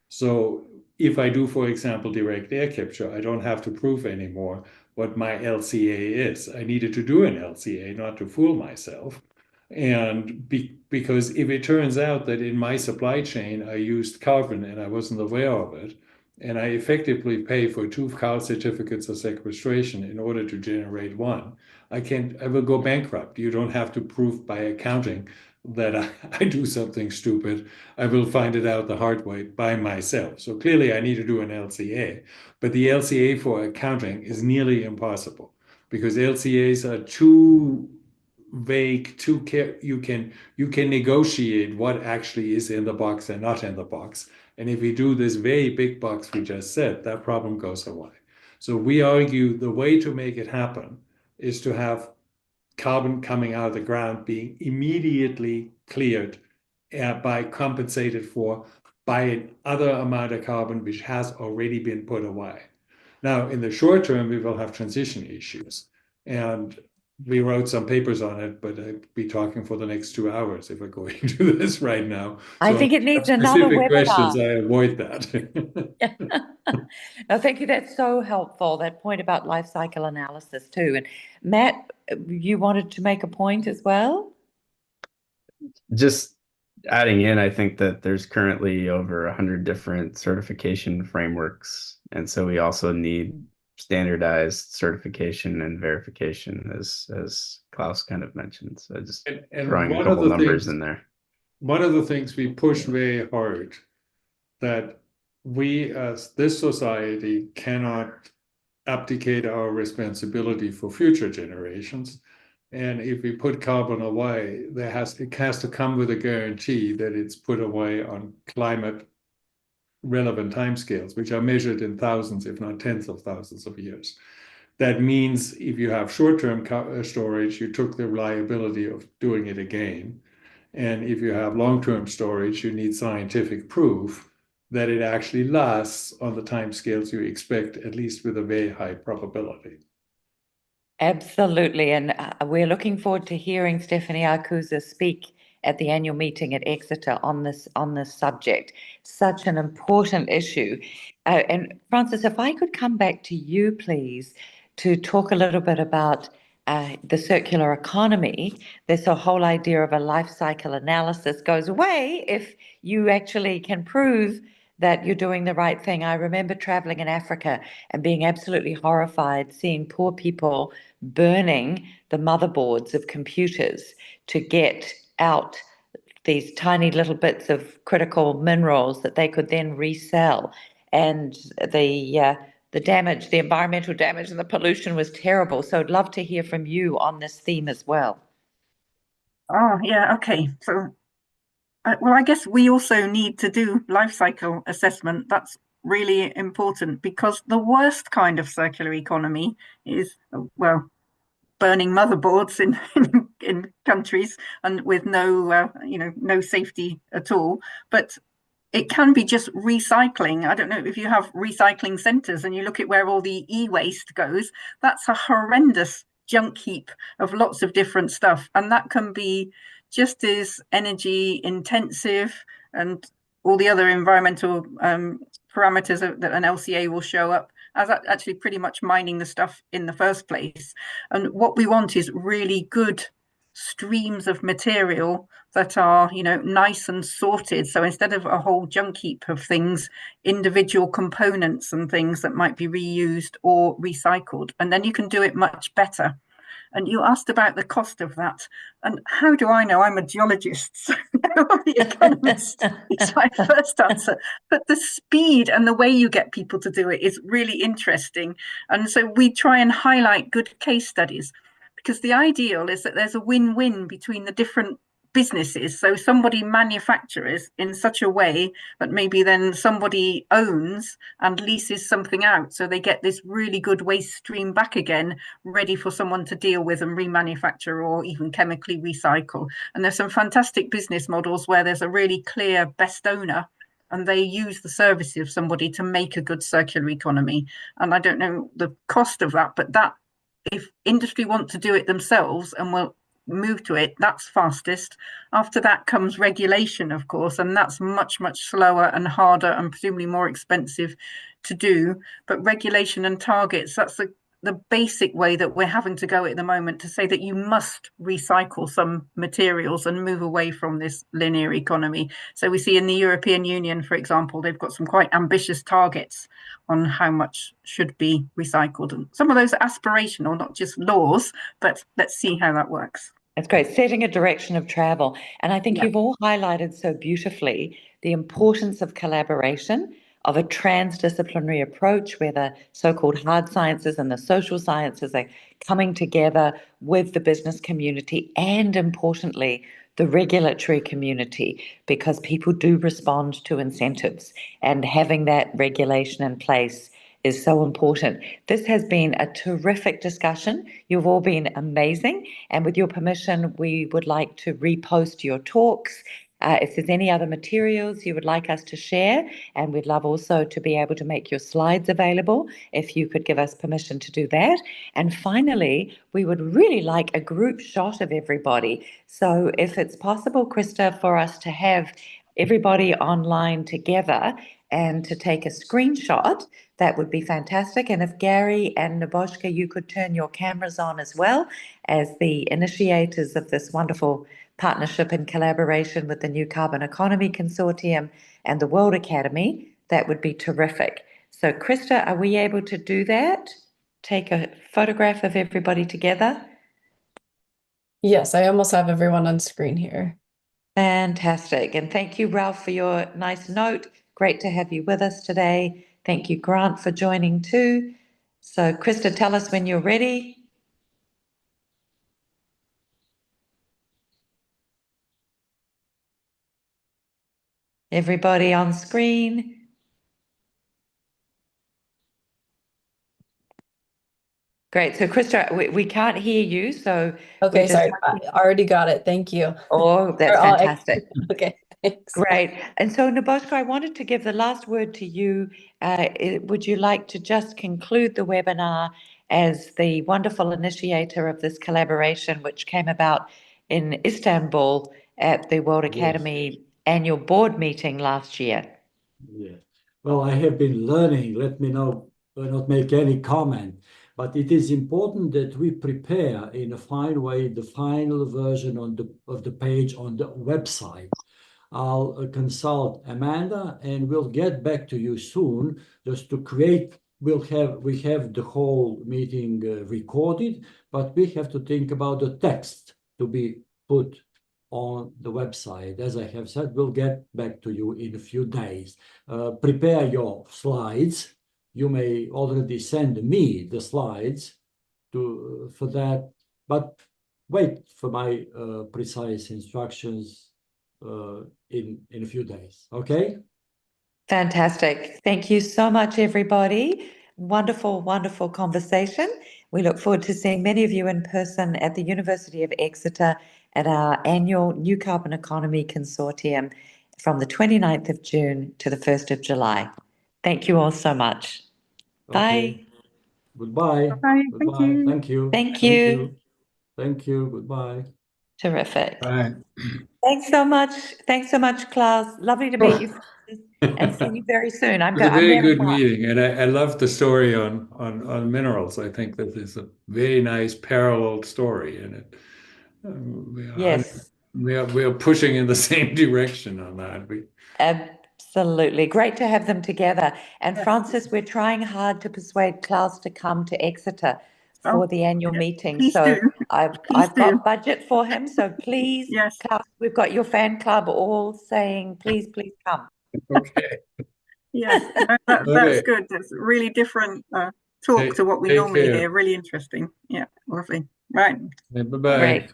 So if I do, for example, direct air capture, I don't have to prove anymore what my LCA is. I needed to do an LCA not to fool myself. And because if it turns out that in my supply chain, I used carbon and I wasn't aware of it, and I effectively pay for 2 car certificates of sequestration in order to generate one, I will go bankrupt. You don't have to prove by accounting that I do something stupid. I will find it out the hard way by myself. So clearly I need to do an LCA, but the LCA for accounting is nearly impossible because LCAs are too vague, you can negotiate what actually is in the box and not in the box. And if we do this very big box we just said, that problem goes away. So we argue the way to make it happen is to have carbon coming out of the ground being immediately cleared by compensated for by another amount of carbon which has already been put away. Now, in the short term, we will have transition issues. And we wrote some papers on it, but I'd be talking for the next 2 hours if I go into this right now. I So think it if you needs have another specific questions, webinar. I avoid that. No, thank you. That's so helpful. That point about life cycle analysis too. And Matt, you wanted to make a point as well? Just adding in, I think that there's currently over 100 different certification frameworks. And so we also need standardized certification and verification, as Klaus kind of mentioned. So just And throwing a one of couple the numbers things, in there. one of the things we push very hard, that we as this society cannot abdicate our responsibility for future generations. And if we put carbon away, it has to come with a guarantee that it's put away on climate relevant timescales, which are measured in thousands, if not tens of thousands of years. That means if you have short-term storage, you took the liability of doing it again. And if you have long-term storage, you need scientific proof that it actually lasts on the timescales you expect, at least with a very high probability. Absolutely. And we're looking forward to hearing Stephanie Arcusa speak at the annual meeting at Exeter on this subject. Such an important issue. And Francis, if I could come back to you, please, to talk a little bit about the circular economy. This whole idea of a life cycle analysis goes away if you actually can prove that you're doing the right thing. I remember traveling in Africa and being absolutely horrified seeing poor people burning the motherboards of computers to get out these tiny little bits of critical minerals that they could then resell. And the damage, the environmental damage and the pollution was terrible. So I'd love to hear from you on this theme as well. Oh, yeah, okay. So, well, I guess we also need to do life cycle assessment. That's really important because the worst kind of circular economy is, well, burning motherboards in countries and with no no safety at all. But it can be just recycling. I don't know if you have recycling centers and you look at where all the e-waste goes, that's a horrendous junk heap of lots of different stuff. And that can be just as energy intensive and all the other environmental parameters that an LCA will show up as actually pretty much mining the stuff in the first place. And what we want is really good streams of material that are, nice and sorted. So instead of a whole junk heap of things, individual components and things that might be reused or recycled. And then you can do it much better. And you asked about the cost of that. And how do I know? I'm a geologist, so I'm the economist. It's my first answer. But the speed and the way you get people to do it is really interesting. And so we try and highlight good case studies, because the ideal is that there's a win-win between the different businesses. So somebody manufactures in such a way that maybe then somebody owns and leases something out, so they get this really good waste stream back again, ready for someone to deal with and remanufacture or even chemically recycle. And there's some fantastic business models where there's a really clear best owner and they use the services of somebody to make a good circular economy. And I don't know the cost of that, but that, if industry want to do it themselves and will move to it, that's fastest. After that comes regulation, of course, and that's much, much slower and harder and presumably more expensive to do. But regulation and targets, that's the basic way that we're having to go at the moment, to say that you must recycle some materials and move away from this linear economy. So we see in the European Union, for example, they've got some quite ambitious targets on how much should be recycled. And some of those are aspirational, not just laws, but let's see how that works. That's great. Setting a direction of travel. And I think you've all highlighted so beautifully the importance of collaboration, of a transdisciplinary approach where the so-called hard sciences and the social sciences are coming together with the business community and, importantly, the regulatory community, because people do respond to incentives, and having that regulation in place is so important. This has been a terrific discussion. You've all been amazing. And with your permission, we would like to repost your talks If there's any other materials you would like us to share, and we'd love also to be able to make your slides available, if you could give us permission to do that. And finally, we would really like a group shot of everybody. So if it's possible, Krista, for us to have everybody online together and to take a screenshot, that would be fantastic. And if Gary and Naboshka, you could turn your cameras on as well as the initiators of this wonderful partnership and collaboration with the New Carbon Economy Consortium and the World Academy, that would be terrific. So Krista, are we able to do that? Take a photograph of everybody together? Yes, I almost have everyone on screen here. Fantastic. And thank you, Ralph, for your nice note. Great to have you with us today. Thank you, Grant, for joining too. So Krista, tell us when you're ready. Everybody on screen. Great. So Krista, we can't hear you, so Okay, we're just sorry. I already got it. Thank you. Oh, that's Or I'll- fantastic. Okay, thanks. Great. And so, Naboshka, I wanted to give the last word to you. Would you like to just conclude the webinar as the wonderful initiator of this collaboration, which came about in Istanbul at the World Yes. Academy annual board meeting last year? Yeah. Well, I have been learning. Let me not make any comment, but it is important that we prepare in a fine way the final version of the page on the website. I'll consult Amanda, and we'll get back to you soon just to create. We have the whole meeting recorded, but we have to think about the text to be put on the website. As I have said, we'll get back to you in a few days. Prepare your slides. You may already send me the slides for that, but wait for my precise instructions in a few days. Okay? Fantastic. Thank you so much, everybody. Wonderful, wonderful conversation. We look forward to seeing many of you in person at the University of Exeter at our annual New Carbon Economy Consortium from the 29th of June to the 1st of July. Thank you all so much. Okay. Bye. Goodbye. Bye. Thank Goodbye. you. Thank you. Thank you. Thank you. Goodbye. Terrific. Right. Thanks so much. Thanks so much, Klaus. Lovely to meet you, Francis, and see you very soon. It was a very there in good March. meeting, and I love the story on minerals. I think that is a very nice parallel story, and it Yes. we are pushing in the same direction on that. Absolutely. Great to have them together. And Yes. Francis, we're trying hard to persuade Klaus to come to Exeter for Oh, the annual yeah. meeting. Please So do. I've Please got do. budget for him. So please, Yes. Klaus, we've got your fan club all saying, please, please come. Okay. Yes. No, that's Okay. good. That's a really different talk to what we Take normally care. hear. Really interesting. Yeah. Lovely. Right. Bye bye. Great.